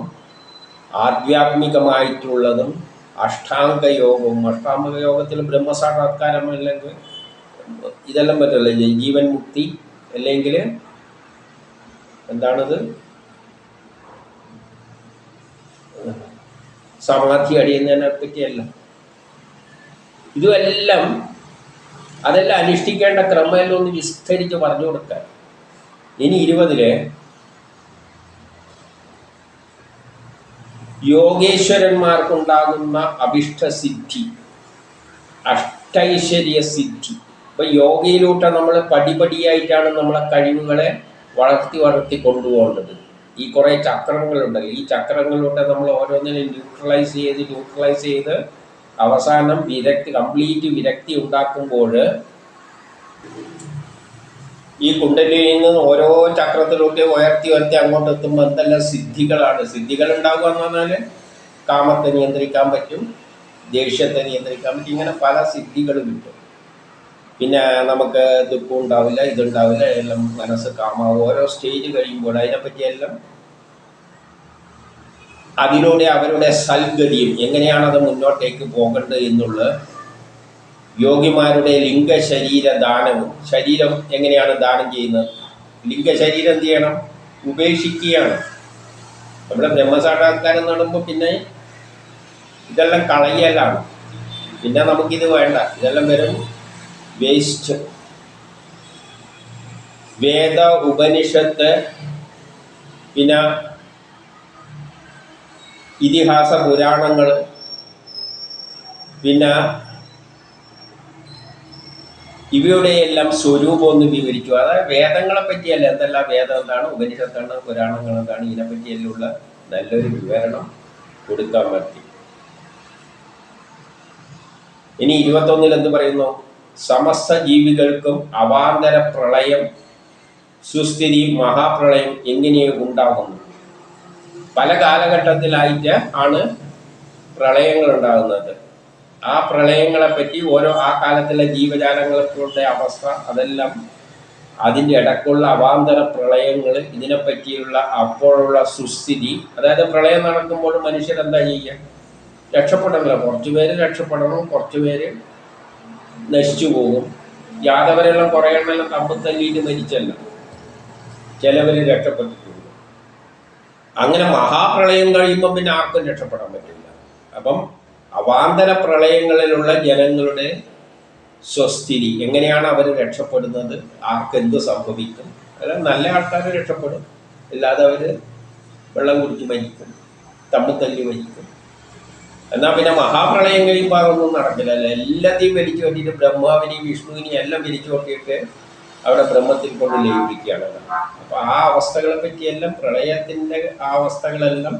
ആധ്യാത്മികമായിട്ടുള്ളതും അഷ്ടാംഗയോഗവും. അഷ്ടാംഗയോഗത്തിൽ ബ്രഹ്മസാക്ഷാത്കാരം അല്ലെങ്കിൽ ഇതെല്ലാം പറ്റില്ല, ജീവൻ മുക്തി അല്ലെങ്കിൽ എന്താണത്, സമാധി അടിയുന്നതിനെ പറ്റിയല്ല. ഇതുമെല്ലാം അതെല്ലാം അനുഷ്ഠിക്കേണ്ട ക്രമമെല്ലാം ഒന്ന് വിസ്തരിച്ച് പറഞ്ഞു കൊടുക്കുക. ഇനി 20 യോഗേശ്വരന്മാർക്കുണ്ടാകുന്ന അഭിഷ്ടസിദ്ധി, അഷ്ടൈശ്വര്യ സിദ്ധി. ഇപ്പം യോഗയിലൂടെ നമ്മൾ പടിപടിയായിട്ടാണ് നമ്മളെ കഴിവുകളെ വളർത്തി കൊണ്ടുപോകേണ്ടത്. ഈ കുറേ ചക്രങ്ങളുണ്ടല്ലോ, ഈ ചക്രങ്ങളിലൂടെ നമ്മൾ ഓരോന്നിനും ന്യൂട്രലൈസ് ചെയ്ത് അവസാനം കംപ്ലീറ്റ് വിരക്തി ഉണ്ടാക്കുമ്പോൾ ഈ കുണ്ടലിയിൽ നിന്ന് ഓരോ ചക്രത്തിലൂടെ ഉയർത്തി അങ്ങോട്ട് എത്തുമ്പോൾ എന്തെല്ലാം സിദ്ധികളാണ്. സിദ്ധികൾ ഉണ്ടാകുക എന്ന് പറഞ്ഞാൽ കാമത്തെ നിയന്ത്രിക്കാൻ പറ്റും, ദേഷ്യത്തെ നിയന്ത്രിക്കാൻ പറ്റും, ഇങ്ങനെ പല സിദ്ധികളും കിട്ടും. പിന്നെ നമുക്ക് ദുഃഖം ഉണ്ടാവില്ല, ഇതുണ്ടാവില്ല, എല്ലാം മനസ്സ് കാമാവും. ഓരോ സ്റ്റേജ് കഴിയുമ്പോൾ അതിനെപ്പറ്റിയെല്ലാം അതിലൂടെ അവരുടെ സൽഗതിയും എങ്ങനെയാണത് മുന്നോട്ടേക്ക് പോകേണ്ടത് എന്നുള്ള യോഗിമാരുടെ ലിംഗശരീര ദാനവും. ശരീരം എങ്ങനെയാണ് ദാനം ചെയ്യുന്നത്? ലിംഗശരീരം എന്ത് ചെയ്യണം? ഉപേക്ഷിക്കുകയാണ്. നമ്മുടെ ബ്രഹ്മസാക്ഷാത്കാരം നടക്കുമ്പോൾ പിന്നെ ഇതെല്ലാം കളയലാണ്. പിന്നെ നമുക്കിത് വേണ്ട, ഇതെല്ലാം വെറും വേസ്റ്റ്. വേദ, ഉപനിഷത്ത്, പിന്നെ ഇതിഹാസ പുരാണങ്ങൾ, പിന്നെ ഇവയുടെയെല്ലാം സ്വരൂപം ഒന്ന് വിവരിക്കുക. അതായത് വേദങ്ങളെ പറ്റിയല്ല, എന്തെല്ലാം വേദം എന്താണ്, ഉപനിഷത്താണ്, പുരാണങ്ങൾ എന്താണ്, ഇതിനെപ്പറ്റിയെല്ലാം നല്ലൊരു വിവരണം കൊടുക്കാൻ പറ്റി. ഇനി 21 എന്ത് പറയുന്നു? സമസ്ത ജീവികൾക്കും അവാന്തര പ്രളയം, സുസ്ഥിതി, മഹാപ്രളയം എങ്ങനെ ഉണ്ടാകുന്നു? പല കാലഘട്ടത്തിലായിട്ട് ആണ് പ്രളയങ്ങൾ ഉണ്ടാകുന്നത്. ആ പ്രളയങ്ങളെപ്പറ്റി ആ കാലത്തിലെ ജീവജാലങ്ങളുടെ അവസ്ഥ, അതെല്ലാം അതിൻ്റെ ഇടയ്ക്കുള്ള അവാന്തര പ്രളയങ്ങൾ, ഇതിനെപ്പറ്റിയുള്ള അപ്പോഴുള്ള സുസ്ഥിതി. അതായത് പ്രളയം നടക്കുമ്പോൾ മനുഷ്യരെന്താ ചെയ്യുക? രക്ഷപ്പെടണമല്ലോ. കുറച്ച് പേര് രക്ഷപ്പെടണം, കുറച്ച് പേര് നശിച്ചു പോകും. യാദവരെല്ലാം കുറേ എണ്ണമെല്ലാം തമ്മിൽ തല്ലിയിട്ട് മരിച്ചല്ലോ, ചിലവർ രക്ഷപ്പെട്ടിട്ടുണ്ട്. അങ്ങനെ മഹാപ്രളയം കഴിയുമ്പോൾ പിന്നെ ആർക്കും രക്ഷപ്പെടാൻ പറ്റില്ല. അപ്പം അവാന്തര പ്രളയങ്ങളിലുള്ള ജനങ്ങളുടെ സ്വസ്ഥിതി എങ്ങനെയാണ് അവർ രക്ഷപ്പെടുന്നത്, ആർക്കെന്ത് സംഭവിക്കും? അല്ല, നല്ല ആൾക്കാർ രക്ഷപ്പെടും, അല്ലാതെ അവർ വെള്ളം കുടിച്ച് മരിക്കും, തമ്മിൽ തല്ലി മരിക്കും. എന്നാൽ പിന്നെ മഹാപ്രളയം കഴിയുമ്പോൾ അതൊന്നും നടക്കില്ല. എല്ലാத்தைയും വലിച്ചു കൊണ്ടിട്ട് ബ്രഹ്മാവിനെയും വിഷ്ണുവിനെയും എല്ലാം വലിച്ചു കൊണ്ടിട്ട് അവിടെ ബ്രഹ്മത്തിൽ കൊണ്ട് ലയിപ്പിക്കുകയാണ്. അപ്പോൾ ആ അവസ്ഥകളെ പറ്റിയെല്ലാം, പ്രളയത്തിൻ്റെ ആ അവസ്ഥകളെല്ലാം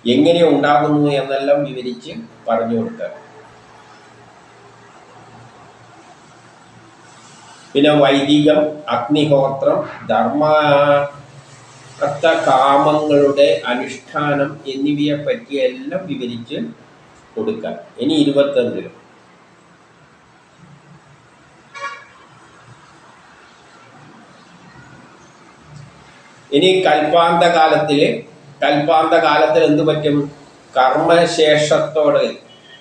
എങ്ങനെ ഉണ്ടാകുന്നു എന്നെല്ലാം വിവരിച്ച് പറഞ്ഞു കൊടുക്കുക. പിന്നെ വൈദികം, അഗ്നിഹോത്രം, ധർമ്മ കാമങ്ങളുടെ അനുഷ്ഠാനം എന്നിവയെ പറ്റിയെല്ലാം വിവരിച്ച് കൊടുക്കുക. ഇനി 25 ഇനി കൽപ്പാന്ത കാലത്തിൽ എന്ത് പറ്റും? കർമ്മശേഷത്തോട്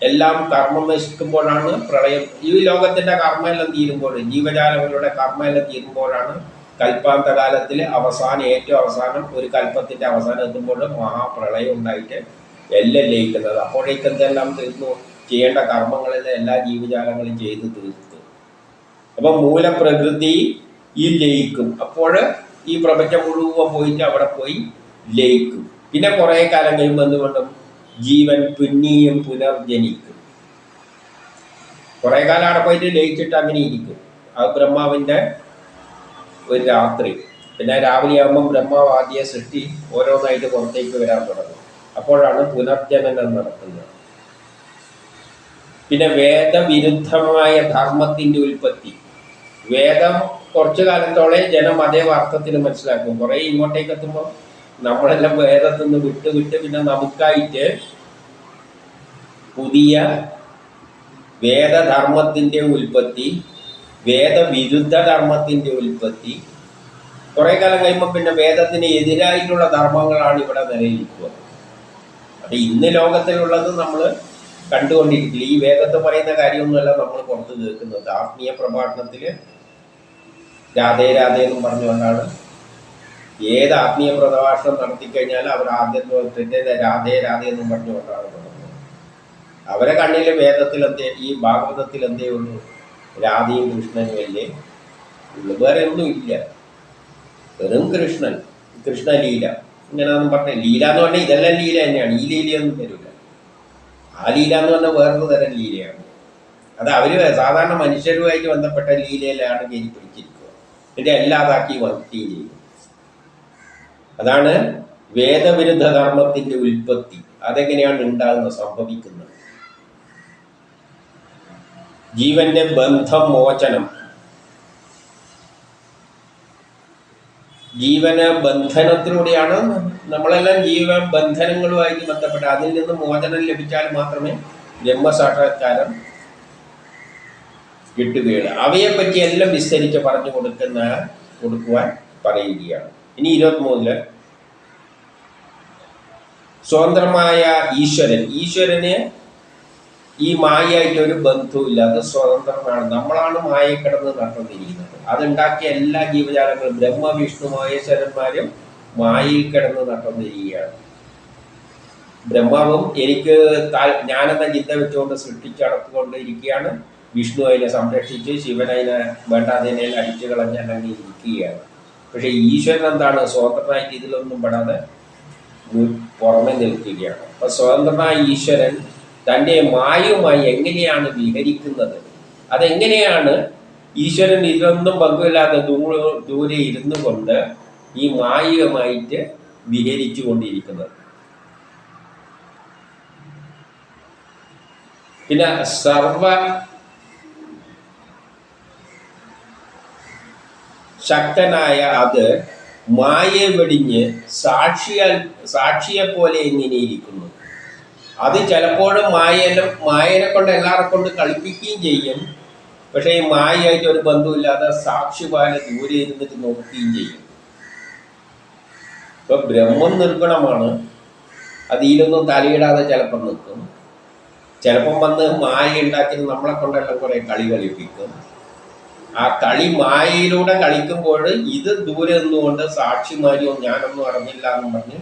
എല്ലാം കർമ്മം നശിക്കുമ്പോഴാണ് പ്രളയം. ഈ ലോകത്തിൻ്റെ കർമ്മമെല്ലാം തീരുമ്പോൾ, ജീവജാലങ്ങളുടെ കർമ്മമെല്ലാം തീരുമ്പോഴാണ് കൽപ്പാന്ത കാലത്തിൽ ഏറ്റവും അവസാനം ഒരു കൽപ്പത്തിൻ്റെ അവസാനം എത്തുമ്പോൾ മഹാപ്രളയം ഉണ്ടായിട്ട് എല്ലാം ലയിക്കുന്നത്. അപ്പോഴേക്കും എന്തെല്ലാം തീർന്നു? ചെയ്യേണ്ട കർമ്മങ്ങളെല്ലാം എല്ലാ ജീവജാലങ്ങളും ചെയ്ത് തീർത്തു. അപ്പം മൂലപ്രകൃതിയിൽ ലയിക്കും. അപ്പോൾ ഈ പ്രപഞ്ചം മുഴുവൻ പോയിട്ട് അവിടെ പോയി ലയിക്കും. പിന്നെ കുറേ കാലം കഴിയുമ്പോൾ എന്തുകൊണ്ടും ജീവൻ പിന്നെയും പുനർജനിക്കും. കുറേ കാലം അവിടെ പോയിട്ട് ലയിച്ചിട്ട് അങ്ങനെ ഇരിക്കും. അത് ബ്രഹ്മാവിൻ്റെ ഒരു രാത്രി. പിന്നെ രാവിലെ ആകുമ്പം ബ്രഹ്മാവ് ആദ്യ സൃഷ്ടി ഓരോന്നായിട്ട് പുറത്തേക്ക് വരാൻ തുടങ്ങും. അപ്പോഴാണ് പുനർജനനം നടക്കുന്നത്. പിന്നെ വേദവിരുദ്ധമായ ധർമ്മത്തിൻ്റെ ഉൽപ്പത്തി. വേദം കുറച്ചു കാലത്തോളം ജനം അതേ അർത്ഥത്തിൽ മനസ്സിലാക്കും. കുറേ ഇങ്ങോട്ടേക്ക് എത്തുമ്പോൾ നമ്മളെല്ലാം വേദത്തിൽ നിന്ന് വിട്ട് പിന്നെ നമുക്കായിട്ട് പുതിയ വേദധർമ്മത്തിൻ്റെ ഉൽപ്പത്തി, വേദവിരുദ്ധ ധർമ്മത്തിൻ്റെ ഉൽപ്പത്തി. കുറേ കാലം കഴിയുമ്പോൾ പിന്നെ വേദത്തിന് എതിരായിട്ടുള്ള ധർമ്മങ്ങളാണ് ഇവിടെ നിലനിൽക്കുക. അപ്പം ഇന്ന് ലോകത്തിലുള്ളത് നമ്മൾ കണ്ടുകൊണ്ടിരിക്കില്ല. ഈ വേദത്തെ പറയുന്ന കാര്യമൊന്നുമല്ല നമ്മൾ പുറത്ത് കേൾക്കുന്നത്. ആത്മീയ പ്രഭാഷണത്തിൽ രാധേ രാധേ എന്നും പറഞ്ഞുകൊണ്ടാണ് ഏത് ആത്മീയ പ്രഭാഷണം നടത്തിക്കഴിഞ്ഞാൽ അവർ ആദ്യം രാധേ രാധേ എന്നും പറഞ്ഞുകൊണ്ടാണ് തുടങ്ങുന്നത്. അവരെ കണ്ണിൽ വേദത്തിൽ ഈ ഭാഗവതത്തിൽ എന്തേ ഉള്ളൂ? രാധയും കൃഷ്ണനും അല്ലേ ഉള്ളു, വേറെ ഒന്നും ഇല്ല. വെറും കൃഷ്ണൻ, കൃഷ്ണലീല ഇങ്ങനെയൊന്നും പറഞ്ഞ ലീല എന്ന് പറഞ്ഞാൽ ഇതെല്ലാം ലീല തന്നെയാണ്. ഈ ലീലയൊന്നും വരില്ല. ആ ലീല എന്ന് പറഞ്ഞാൽ വേറൊരു തരം ലീലയാണ്. അത് അവർ സാധാരണ മനുഷ്യരുമായിട്ട് ബന്ധപ്പെട്ട ലീലയിലാണ് കയറി പിടിച്ചിരിക്കുക. എന്നിട്ട് എല്ലാതാക്കി വൃത്തിയും ചെയ്യും. അതാണ് വേദവിരുദ്ധ ധർമ്മത്തിൻ്റെ ഉൽപ്പത്തി. അതെങ്ങനെയാണ് ഉണ്ടാകുന്നത്, സംഭവിക്കുന്നത്? ജീവന്റെ ബന്ധം മോചനം, ജീവന ബന്ധനത്തിലൂടെയാണ്. നമ്മളെല്ലാം ജീവൻ ബന്ധനങ്ങളുമായിട്ട് ബന്ധപ്പെട്ട അതിൽ നിന്ന് മോചനം ലഭിച്ചാൽ മാത്രമേ ബ്രഹ്മസാക്ഷാത്കാരം കിട്ടുകയുള്ളൂ. അവയെപ്പറ്റി എല്ലാം വിസ്തരിച്ച് പറഞ്ഞു കൊടുക്കുവാൻ പറയുകയാണ്. ഇനി 23 സ്വതന്ത്രമായ ഈശ്വരന് ഈ മായയായിട്ട് ഒരു ബന്ധവുമില്ല. അത് സ്വതന്ത്രമാണ്. നമ്മളാണ് മായയെ കിടന്ന് നടന്നിരിക്കുന്നത്. അതുണ്ടാക്കിയ എല്ലാ ജീവജാലങ്ങളും ബ്രഹ്മ വിഷ്ണു മഹേശ്വരന്മാരും മായയിൽ കിടന്ന് നടന്നിരിക്കുകയാണ്. ബ്രഹ്മാവും എനിക്ക് ഞാനെന്ന ചിന്ത വെച്ചുകൊണ്ട് സൃഷ്ടിച്ചടത്തുകൊണ്ടിരിക്കുകയാണ്. വിഷ്ണു അതിനെ സംരക്ഷിച്ച്, ശിവൻ അതിനെ വേണ്ടാതിനെ അടിച്ചു കളഞ്ഞ് അല്ലെങ്കിൽ ഇരിക്കുകയാണ്. പക്ഷെ ഈശ്വരൻ എന്താണ്, സ്വതന്ത്രമായിട്ട് ഇതിലൊന്നും പെടാതെ പുറമെ നിൽക്കുകയാണ്. അപ്പൊ സ്വതന്ത്രനായ ഈശ്വരൻ തൻ്റെ മായയുമായി എങ്ങനെയാണ് വിഹരിക്കുന്നത്? അതെങ്ങനെയാണ് ഈശ്വരൻ ഇതൊന്നും പങ്കുമില്ലാതെ ദൂരെ ഇരുന്നു കൊണ്ട് ഈ മായയുമായിട്ട് വിഹരിച്ചു കൊണ്ടിരിക്കുന്നത്? പിന്നെ സർവ ശക്തനായ അത് മായയെ വെടിഞ്ഞ് സാക്ഷിയെ പോലെ എങ്ങനെ ഇരിക്കുന്നു? അത് ചിലപ്പോഴും മായനെ കൊണ്ട് എല്ലാവരെ കൊണ്ട് കളിപ്പിക്കുകയും ചെയ്യും. പക്ഷേ ഈ മായയായിട്ട് ഒരു ബന്ധമില്ലാതെ സാക്ഷി പോലെ ദൂരെ ഇരുന്നിട്ട് നോക്കുകയും ചെയ്യും. ഇപ്പൊ ബ്രഹ്മം നിർഗുണമാണ്. അതിലൊന്നും തലയിടാതെ ചിലപ്പം നിൽക്കും. ചിലപ്പം വന്ന് മായ ഉണ്ടാക്കി നമ്മളെ കൊണ്ടെല്ലാം കുറെ കളി കളിപ്പിക്കും. ആ കളി മായയിലൂടെ കളിക്കുമ്പോൾ ഇത് ദൂരെ നിന്നുകൊണ്ട് സാക്ഷിമാരിയോ ഞാനൊന്നും അറിഞ്ഞില്ല എന്നും പറഞ്ഞ്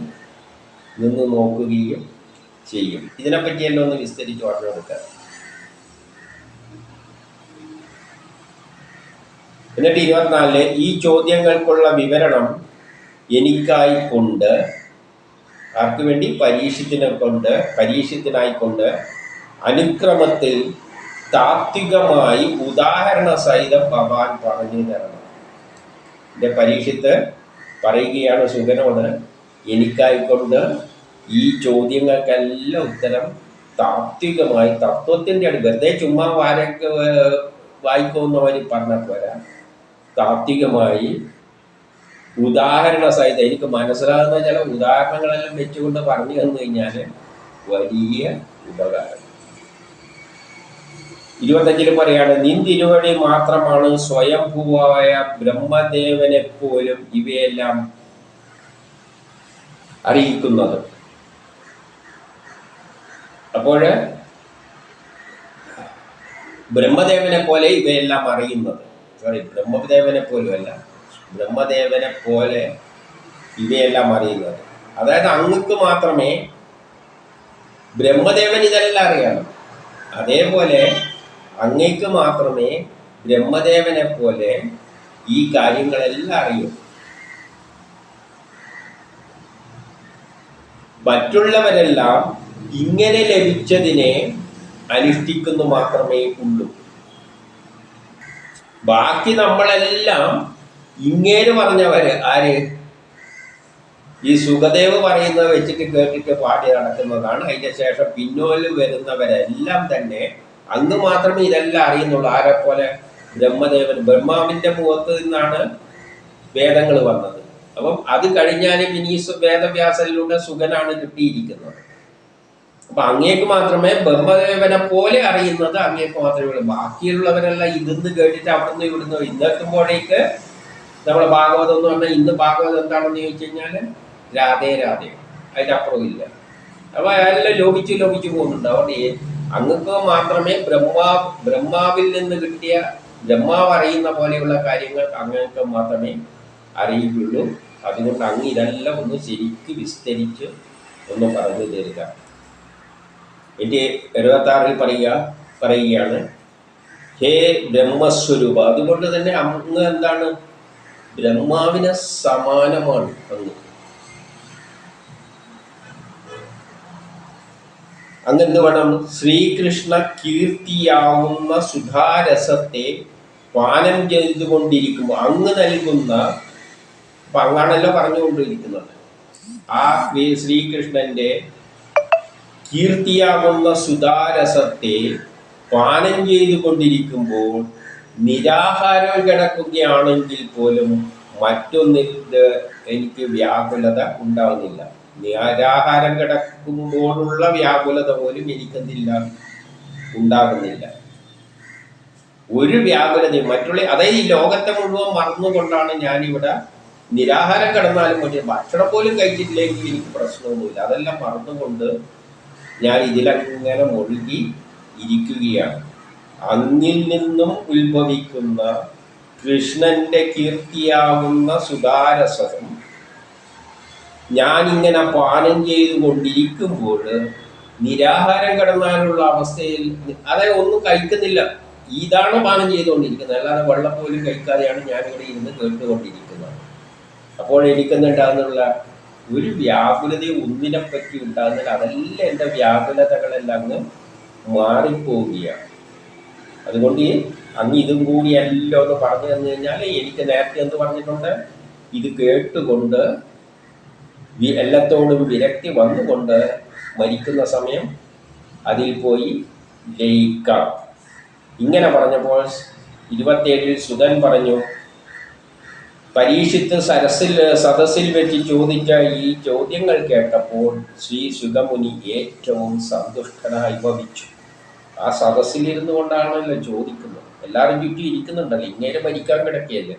നിന്ന് നോക്കുകയും ചെയ്യും. ഇതിനെപ്പറ്റിയെല്ലാം ഒന്ന് വിസ്തരിച്ച് പറഞ്ഞു കൊടുക്കുക. എന്നിട്ട് 24 ഈ ചോദ്യങ്ങൾക്കുള്ള വിവരണം എനിക്കായിക്കൊണ്ട്, ആർക്ക് വേണ്ടി? പരീക്ഷത്തിനായിക്കൊണ്ട് അനുക്രമത്തിൽ താത്വികമായി ഉദാഹരണ സഹിതം ഭഗവാൻ പറഞ്ഞു തരണം. എൻ്റെ പരീക്ഷത്ത് പറയുകയാണ് സുഖനോട്, എനിക്കായിക്കൊണ്ട് ഈ ചോദ്യങ്ങൾക്കെല്ലാം ഉത്തരം താത്വികമായി, തത്വത്തിൻ്റെ വെറുതെ ചുമ്മാ വായിക്കുന്നവർ പറഞ്ഞാൽ പോരാ, താത്വികമായി ഉദാഹരണ സഹിതം എനിക്ക് മനസ്സിലാകുന്ന ചില ഉദാഹരണങ്ങളെല്ലാം വെച്ചുകൊണ്ട് പറഞ്ഞു തന്നു കഴിഞ്ഞാൽ വലിയ ഉപകാരം. 25 പറയാണ്, നിന്തിരുവടി മാത്രമാണ് സ്വയംഭൂവായ ബ്രഹ്മദേവനെ പോലും ഇവയെല്ലാം അറിയിക്കുന്നത്. അപ്പോൾ ബ്രഹ്മദേവനെ പോലെ ഇവയെല്ലാം അറിയുന്നത്, ബ്രഹ്മദേവനെ പോലുമല്ല, ബ്രഹ്മദേവനെ പോലെ ഇവയെല്ലാം അറിയുന്നത്. അതായത് അങ്ങക്ക് മാത്രമേ ബ്രഹ്മദേവൻ ഇതെല്ലാം അറിയണം. അതേപോലെ അങ്ങേക്ക് മാത്രമേ ബ്രഹ്മദേവനെ പോലെ ഈ കാര്യങ്ങളെല്ലാം അറിയൂ. മറ്റുള്ളവരെല്ലാം ഇങ്ങനെ ലഭിച്ചതിനെ അനുഷ്ഠിക്കുന്നു മാത്രമേ ഉള്ളൂ. ബാക്കി നമ്മളെല്ലാം ഇങ്ങേര് പറഞ്ഞവര് ആര്? ഈ സുഖദേവ് പറയുന്നത് വെച്ചിട്ട് കേട്ടിട്ട് പാടി നടക്കുന്നതാണ്. അതിൻ്റെ ശേഷം പിന്നോല് വരുന്നവരെല്ലാം തന്നെ അങ്ങ് മാത്രമേ ഇതെല്ലാം അറിയുന്നുള്ളൂ. ആരെപ്പോലെ? ബ്രഹ്മദേവൻ. ബ്രഹ്മാവിൻ്റെ മുഖത്ത് നിന്നാണ് വേദങ്ങൾ വന്നത്. അപ്പം അത് കഴിഞ്ഞാലും ഇനി വേദവ്യാസനിലൂടെ സുഖനാണ് കിട്ടിയിരിക്കുന്നത്. അപ്പൊ അങ്ങേക്ക് മാത്രമേ ബ്രഹ്മദേവനെ പോലെ അറിയുന്നത് അങ്ങേക്ക് മാത്രമേ ഉള്ളൂ. ബാക്കിയുള്ളവരെല്ലാം ഇതെന്ന് കേട്ടിട്ട് അവിടുന്ന് ഇവിടുന്ന് ഇന്നെത്തുമ്പോഴേക്ക് നമ്മളെ ഭാഗവതം എന്ന് പറഞ്ഞാൽ, ഇന്ന് ഭാഗവതം എന്താണെന്ന് ചോദിച്ചു കഴിഞ്ഞാൽ രാധേ രാധേ, അതിൻ്റെ അപ്പുറം ഇല്ല. അപ്പൊ എല്ലാം ലോപിച്ച് പോകുന്നുണ്ട്. അതുകൊണ്ട് അങ്ങക്ക് മാത്രമേ ബ്രഹ്മാവിൽ നിന്ന് കിട്ടിയ ബ്രഹ്മാവ് അറിയുന്ന പോലെയുള്ള കാര്യങ്ങൾ അങ്ങക്ക് മാത്രമേ അറിയുകയുള്ളൂ. അതുകൊണ്ട് അങ്ങ് ഇതെല്ലാം ഒന്ന് ശരിക്ക് വിസ്തരിച്ച് ഒന്ന് പറഞ്ഞു തരിക. എൻ്റെ 76 പറയുകയാണ്, ഹേ ബ്രഹ്മസ്വരൂപ. അതുകൊണ്ട് തന്നെ അങ്ങ് എന്താണ്? ബ്രഹ്മാവിനെ സമാനമാണ് അങ്ങ്. അങ്ങെന്ത് വേണം? ശ്രീകൃഷ്ണ കീർത്തിയാവുന്ന സുധാരസത്തെ പാനം ചെയ്തുകൊണ്ടിരിക്കുമ്പോൾ അങ്ങ് നൽകുന്ന, അപ്പൊ അങ്ങാണല്ലോ പറഞ്ഞുകൊണ്ടിരിക്കുന്നത്, ആ ശ്രീകൃഷ്ണന്റെ കീർത്തിയാകുന്ന സുധാരസത്തെ പാനം ചെയ്തുകൊണ്ടിരിക്കുമ്പോൾ നിരാഹാരം കിടക്കുകയാണെങ്കിൽ പോലും മറ്റൊന്നിൽ എനിക്ക് വ്യാകുലത ഉണ്ടാകുന്നില്ല. നിരാഹാരം കിടക്കുമ്പോഴുള്ള വ്യാകുലത പോലും എനിക്കെന്തില്ല, ഉണ്ടാകുന്നില്ല. ഒരു വ്യാകുലതയും മറ്റുള്ള, അതായത് ഈ ലോകത്തെ മുഴുവൻ മറന്നുകൊണ്ടാണ് ഞാനിവിടെ നിരാഹാരം കിടന്നാലും മറ്റേ ഭക്ഷണം പോലും കഴിച്ചിട്ടില്ലെങ്കിൽ എനിക്ക് പ്രശ്നമൊന്നുമില്ല. അതെല്ലാം മറന്നുകൊണ്ട് ഞാൻ ഇതിലങ്ങനെ മുഴുകി ഇരിക്കുകയാണ്. അങ്ങിൽ നിന്നും ഉത്ഭവിക്കുന്ന കൃഷ്ണന്റെ കീർത്തിയാവുന്ന സുധാരസം ഞാനിങ്ങനെ പാനം ചെയ്തുകൊണ്ടിരിക്കുമ്പോൾ നിരാഹാരം കിടന്നാലുള്ള അവസ്ഥയിൽ, അതായത് ഒന്നും കഴിക്കുന്നില്ല, ഇതാണ് പാനം ചെയ്തുകൊണ്ടിരിക്കുന്നത്. അല്ലാതെ വെള്ളം പോലും കഴിക്കാതെയാണ് ഞാനിവിടെ ഇരുന്ന് കേട്ടുകൊണ്ടിരിക്കുന്നത്. അപ്പോൾ എനിക്കെന്നുണ്ടാകുന്നുള്ള ഒരു വ്യാകുലതയും ഒന്നിനെ പറ്റി ഉണ്ടാകുന്നില്ല. അതെല്ലാം എൻ്റെ വ്യാകുലതകളെല്ലാം അങ്ങ് മാറിപ്പോവുകയാണ്. അതുകൊണ്ട് അങ്ങ് ഇതും കൂടി എല്ലാം ഒന്ന് പറഞ്ഞു തന്നു കഴിഞ്ഞാൽ, എനിക്ക് നേരത്തെ എന്ത് പറഞ്ഞിട്ടുണ്ട്, ഇത് കേട്ടുകൊണ്ട് എല്ലാത്തോടും വിരക്തി വന്നുകൊണ്ട് മരിക്കുന്ന സമയം അതിൽ പോയി ലയിക്കാം. ഇങ്ങനെ പറഞ്ഞപ്പോൾ 27 സുതൻ പറഞ്ഞു, പരീക്ഷിത്ത് സദസ്സിൽ വെച്ച് ചോദിച്ച ഈ ചോദ്യങ്ങൾ കേട്ടപ്പോൾ ശ്രീ സുഗമുനി ഏറ്റവും സന്തുഷ്ടനായി ഭവിച്ചു. ആ സദസ്സിലിരുന്നു കൊണ്ടാണല്ലോ ചോദിക്കുന്നത്. എല്ലാവരും ചുറ്റും ഇരിക്കുന്നുണ്ടല്ലോ. ഇങ്ങനെ മരിക്കാൻ കിടക്കുകയല്ലേ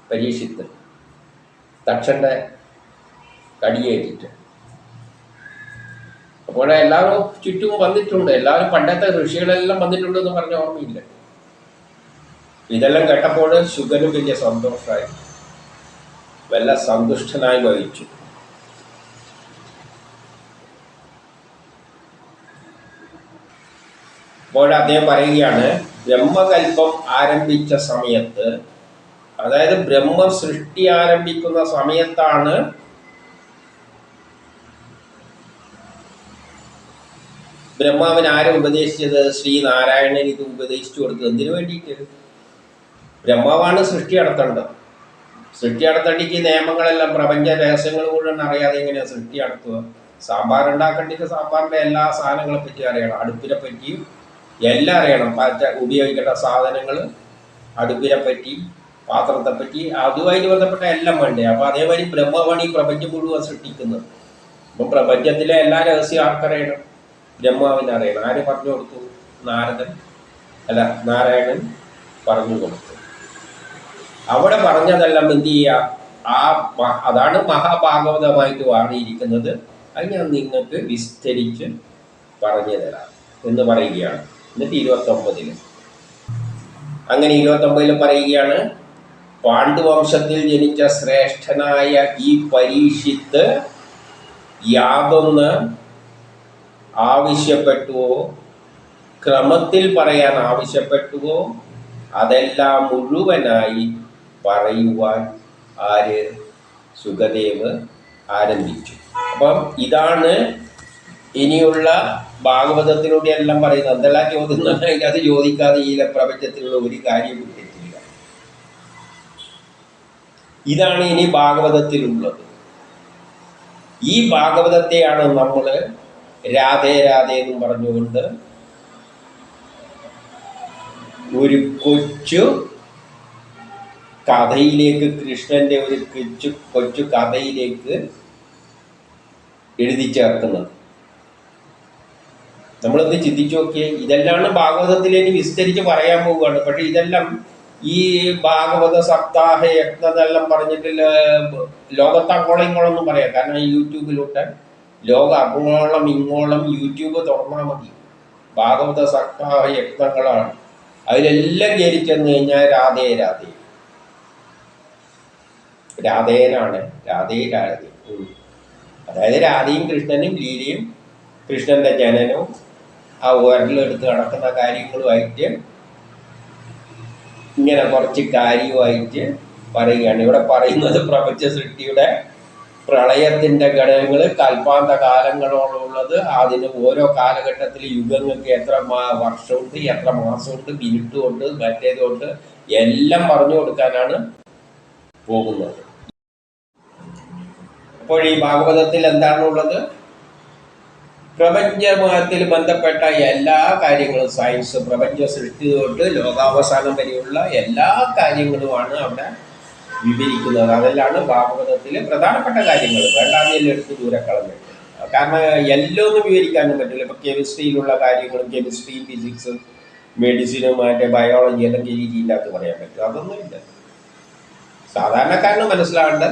പരീക്ഷിത്ത്, തക്ഷന്റെ കടിയേറ്റിട്ട്. അപ്പോൾ എല്ലാവരും ചുറ്റും വന്നിട്ടുണ്ട്. എല്ലാവരും പണ്ടത്തെ ഋഷികളെല്ലാം വന്നിട്ടുണ്ടെന്ന് പറഞ്ഞ ഓർമ്മയില്ല. ഇതെല്ലാം കേട്ടപ്പോൾ ശുഗനും വലിയ സന്തോഷമായി, വല്ല സന്തുഷ്ടനായി ഭവിച്ചു. അപ്പോൾ അദ്ദേഹം പറയുകയാണ്, ബ്രഹ്മകൽപ്പം ആരംഭിച്ച സമയത്ത്, അതായത് ബ്രഹ്മ സൃഷ്ടി ആരംഭിക്കുന്ന സമയത്താണ് ബ്രഹ്മാവിന് ആരെ ഉപദേശിച്ചത്? ശ്രീനാരായണൻ ഇത് ഉപദേശിച്ചു കൊടുത്തത്. എന്തിനു വേണ്ടിയിട്ട്? ബ്രഹ്മാവാണ് സൃഷ്ടി നടത്തേണ്ടത്. സൃഷ്ടി നടത്തേണ്ടിക്ക് നിയമങ്ങളെല്ലാം, പ്രപഞ്ച രഹസ്യങ്ങൾ മുഴുവൻ അറിയാതെ എങ്ങനെയാണ് സൃഷ്ടി നടത്തുക? സാമ്പാർ ഉണ്ടാക്കേണ്ടിട്ട് സാമ്പാറിൻ്റെ എല്ലാ സാധനങ്ങളെ പറ്റി അറിയണം, അടുപ്പിനെ പറ്റിയും എല്ലാം അറിയണം. ഉപയോഗിക്കേണ്ട സാധനങ്ങൾ, അടുപ്പിനെ പറ്റി, പാത്രത്തെ പറ്റി, അതുമായിട്ട് ബന്ധപ്പെട്ട എല്ലാം വേണ്ടേ? അപ്പോൾ അതേമാതിരി ബ്രഹ്മമാണ് ഈ പ്രപഞ്ചം മുഴുവൻ സൃഷ്ടിക്കുന്നത്. അപ്പം പ്രപഞ്ചത്തിലെ എല്ലാ രഹസ്യം ആർക്കറിയണം? ബ്രഹ്മാവിനെ അറിയണം. ആര് പറഞ്ഞു കൊടുത്തു? നാരായണൻ പറഞ്ഞു കൊടുത്തു. അവിടെ പറഞ്ഞതെല്ലാം എന്ത് ചെയ്യുക? അതാണ് മഹാഭാഗവതമായിട്ട് മാറിയിരിക്കുന്നത്. അത് ഞാൻ നിങ്ങൾക്ക് വിസ്തരിച്ച് പറഞ്ഞു തരാം എന്ന് പറയുകയാണ്. എന്നിട്ട് 29 അങ്ങനെ 29 പറയുകയാണ്, പാണ്ഡുവംശത്തിൽ ജനിച്ച ശ്രേഷ്ഠനായ ഈ പരീക്ഷിത്ത് യാതൊന്ന് ആവശ്യപ്പെട്ടുവോ, ക്രമത്തിൽ പറയാൻ ആവശ്യപ്പെട്ടുവോ, അതെല്ലാം മുഴുവനായി പറയുവാൻ സുഖദേവ് ആരംഭിച്ചു. അപ്പം ഇതാണ് ഇനിയുള്ള ഭാഗവതത്തിലൂടെ എല്ലാം പറയുന്നത്. എന്തെല്ലാം ചോദിക്കുന്നുണ്ടെങ്കിൽ അത് ചോദിക്കാതെ ഈ പ്രപഞ്ചത്തിലുള്ള ഒരു കാര്യം കിട്ടിയിട്ടില്ല. ഇതാണ് ഇനി ഭാഗവതത്തിലുള്ളത്. ഈ ഭാഗവതത്തെയാണ് നമ്മൾ രാധേ രാധേ എന്നും പറഞ്ഞുകൊണ്ട് ഒരു കൊച്ചു കഥയിലേക്ക്, കൃഷ്ണന്റെ ഒരു കൊച്ചു കഥയിലേക്ക് എഴുതി ചേർക്കുന്നത്. നമ്മളൊന്ന് ചിന്തിച്ചു നോക്കിയേ. ഇതെല്ലാം ഭാഗവതത്തിലേക്ക് വിസ്തരിച്ച് പറയാൻ പോവുകയാണ്. പക്ഷെ ഇതെല്ലാം ഈ ഭാഗവത സപ്താഹ യജ്ഞതെല്ലാം പറഞ്ഞിട്ട് ലോകത്തങ്ങോളം ഇങ്ങോളൊന്നും പറയാം. കാരണം ഈ യൂട്യൂബിലൂടെ ലോകം അങ്ങോളം ഇങ്ങോളം യൂട്യൂബ് തുറന്നാൽ മതി. ഭാഗവത സപ്താഹ യജ്ഞങ്ങളാണ്. അതിലെല്ലാം കയറിച്ചെന്ന് കഴിഞ്ഞാൽ രാധേ രാധേ, രാധേനാണ്, രാധേ രാധേ. അതായത് രാധയും കൃഷ്ണനും ലീലയും, കൃഷ്ണന്റെ ജനനവും ആ ഉരലെടുത്ത് നടക്കുന്ന കാര്യങ്ങളുമായിട്ട് ഇങ്ങനെ കുറച്ച് കാര്യമായിട്ട് പറയുകയാണ്. ഇവിടെ പറയുന്നത് പ്രപഞ്ച സൃഷ്ടിയുടെ പ്രളയത്തിൻ്റെ ഘടകങ്ങൾ കൽപ്പാന്ത കാലങ്ങളോടുള്ളത്, അതിന് ഓരോ കാലഘട്ടത്തിൽ യുഗങ്ങൾക്ക് എത്ര വർഷമുണ്ട്, എത്ര മാസമുണ്ട്, മിനിറ്റുമുണ്ട്, മറ്റേതുകൊണ്ട് എല്ലാം പറഞ്ഞു കൊടുക്കാനാണ് പോകുന്നത്. അപ്പോൾ ഈ ഭാഗവതത്തിൽ എന്താണുള്ളത്? പ്രപഞ്ചത്തിൽ ബന്ധപ്പെട്ട എല്ലാ കാര്യങ്ങളും, സയൻസ്, പ്രപഞ്ച സൃഷ്ടി തൊട്ട് ലോകാവസാനം വരെയുള്ള എല്ലാ കാര്യങ്ങളുമാണ് അവിടെ വിവരിക്കുന്നത്. അതെല്ലാം ഭാഗവതത്തിലെ പ്രധാനപ്പെട്ട കാര്യങ്ങൾ. വേണ്ടാതെല്ലാം എടുത്ത് ദൂരെ കളഞ്ഞിട്ട്. കാരണം എല്ലാം ഒന്നും വിവരിക്കാനും പറ്റില്ല. ഇപ്പോൾ കെമിസ്ട്രിയിലുള്ള കാര്യങ്ങളും, കെമിസ്ട്രി, ഫിസിക്സും, മെഡിസിനും, മറ്റേ ബയോളജി എല്ലാം ഇതിൻ്റെ അകത്ത് പറയാൻ പറ്റും. അതൊന്നുമില്ല. സാധാരണക്കാരന് മനസ്സിലാവേണ്ട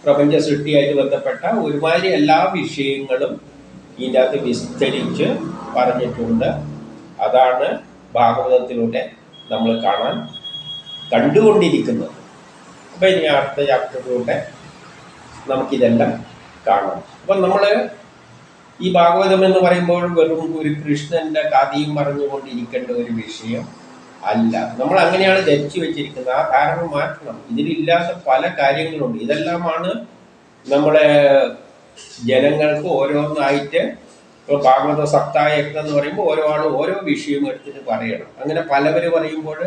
പ്രപഞ്ച സൃഷ്ടിയായിട്ട് ബന്ധപ്പെട്ട ഒരുമാതിരി എല്ലാ വിഷയങ്ങളും ഇതിൻ്റെ അകത്ത് വിസ്തരിച്ച് പറഞ്ഞിട്ടുണ്ട്. അതാണ് ഭാഗവതത്തിലൂടെ നമ്മൾ കണ്ടുകൊണ്ടിരിക്കുന്നത്. അപ്പം ഇനി അടുത്ത ചാപ്റ്ററിലൂടെ നമുക്കിതെല്ലാം കാണാം. അപ്പം നമ്മൾ ഈ ഭാഗവതം എന്ന് പറയുമ്പോൾ വെറും ഒരു കൃഷ്ണൻ്റെ കഥയും പറഞ്ഞുകൊണ്ടിരിക്കേണ്ട ഒരു വിഷയം അല്ല. നമ്മൾ അങ്ങനെയാണ് ധരിച്ചു വെച്ചിരിക്കുന്നത്. ആ ധാരണ മാറ്റണം. ഇതിലില്ലാത്ത പല കാര്യങ്ങളുണ്ട്. ഇതെല്ലാമാണ് നമ്മുടെ ജനങ്ങൾക്ക് ഓരോന്നായിട്ട്. ഇപ്പോൾ ഭാഗവത സപ്താഹയജ്ഞം എന്ന് പറയുമ്പോൾ ഓരോ ആളും ഓരോ വിഷയം എടുത്തിട്ട് പറയണം. അങ്ങനെ പലവർ പറയുമ്പോൾ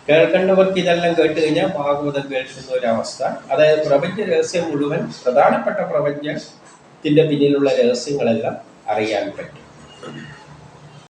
കേൾക്കേണ്ടവർക്ക് ഇതെല്ലാം കേട്ട് കഴിഞ്ഞാൽ ഭാഗവതം കേൾക്കുന്ന ഒരവസ്ഥ. അതായത് പ്രപഞ്ച രഹസ്യം മുഴുവൻ, പ്രധാനപ്പെട്ട പ്രപഞ്ചത്തിൻ്റെ പിന്നിലുള്ള രഹസ്യങ്ങളെല്ലാം അറിയാൻ പറ്റും.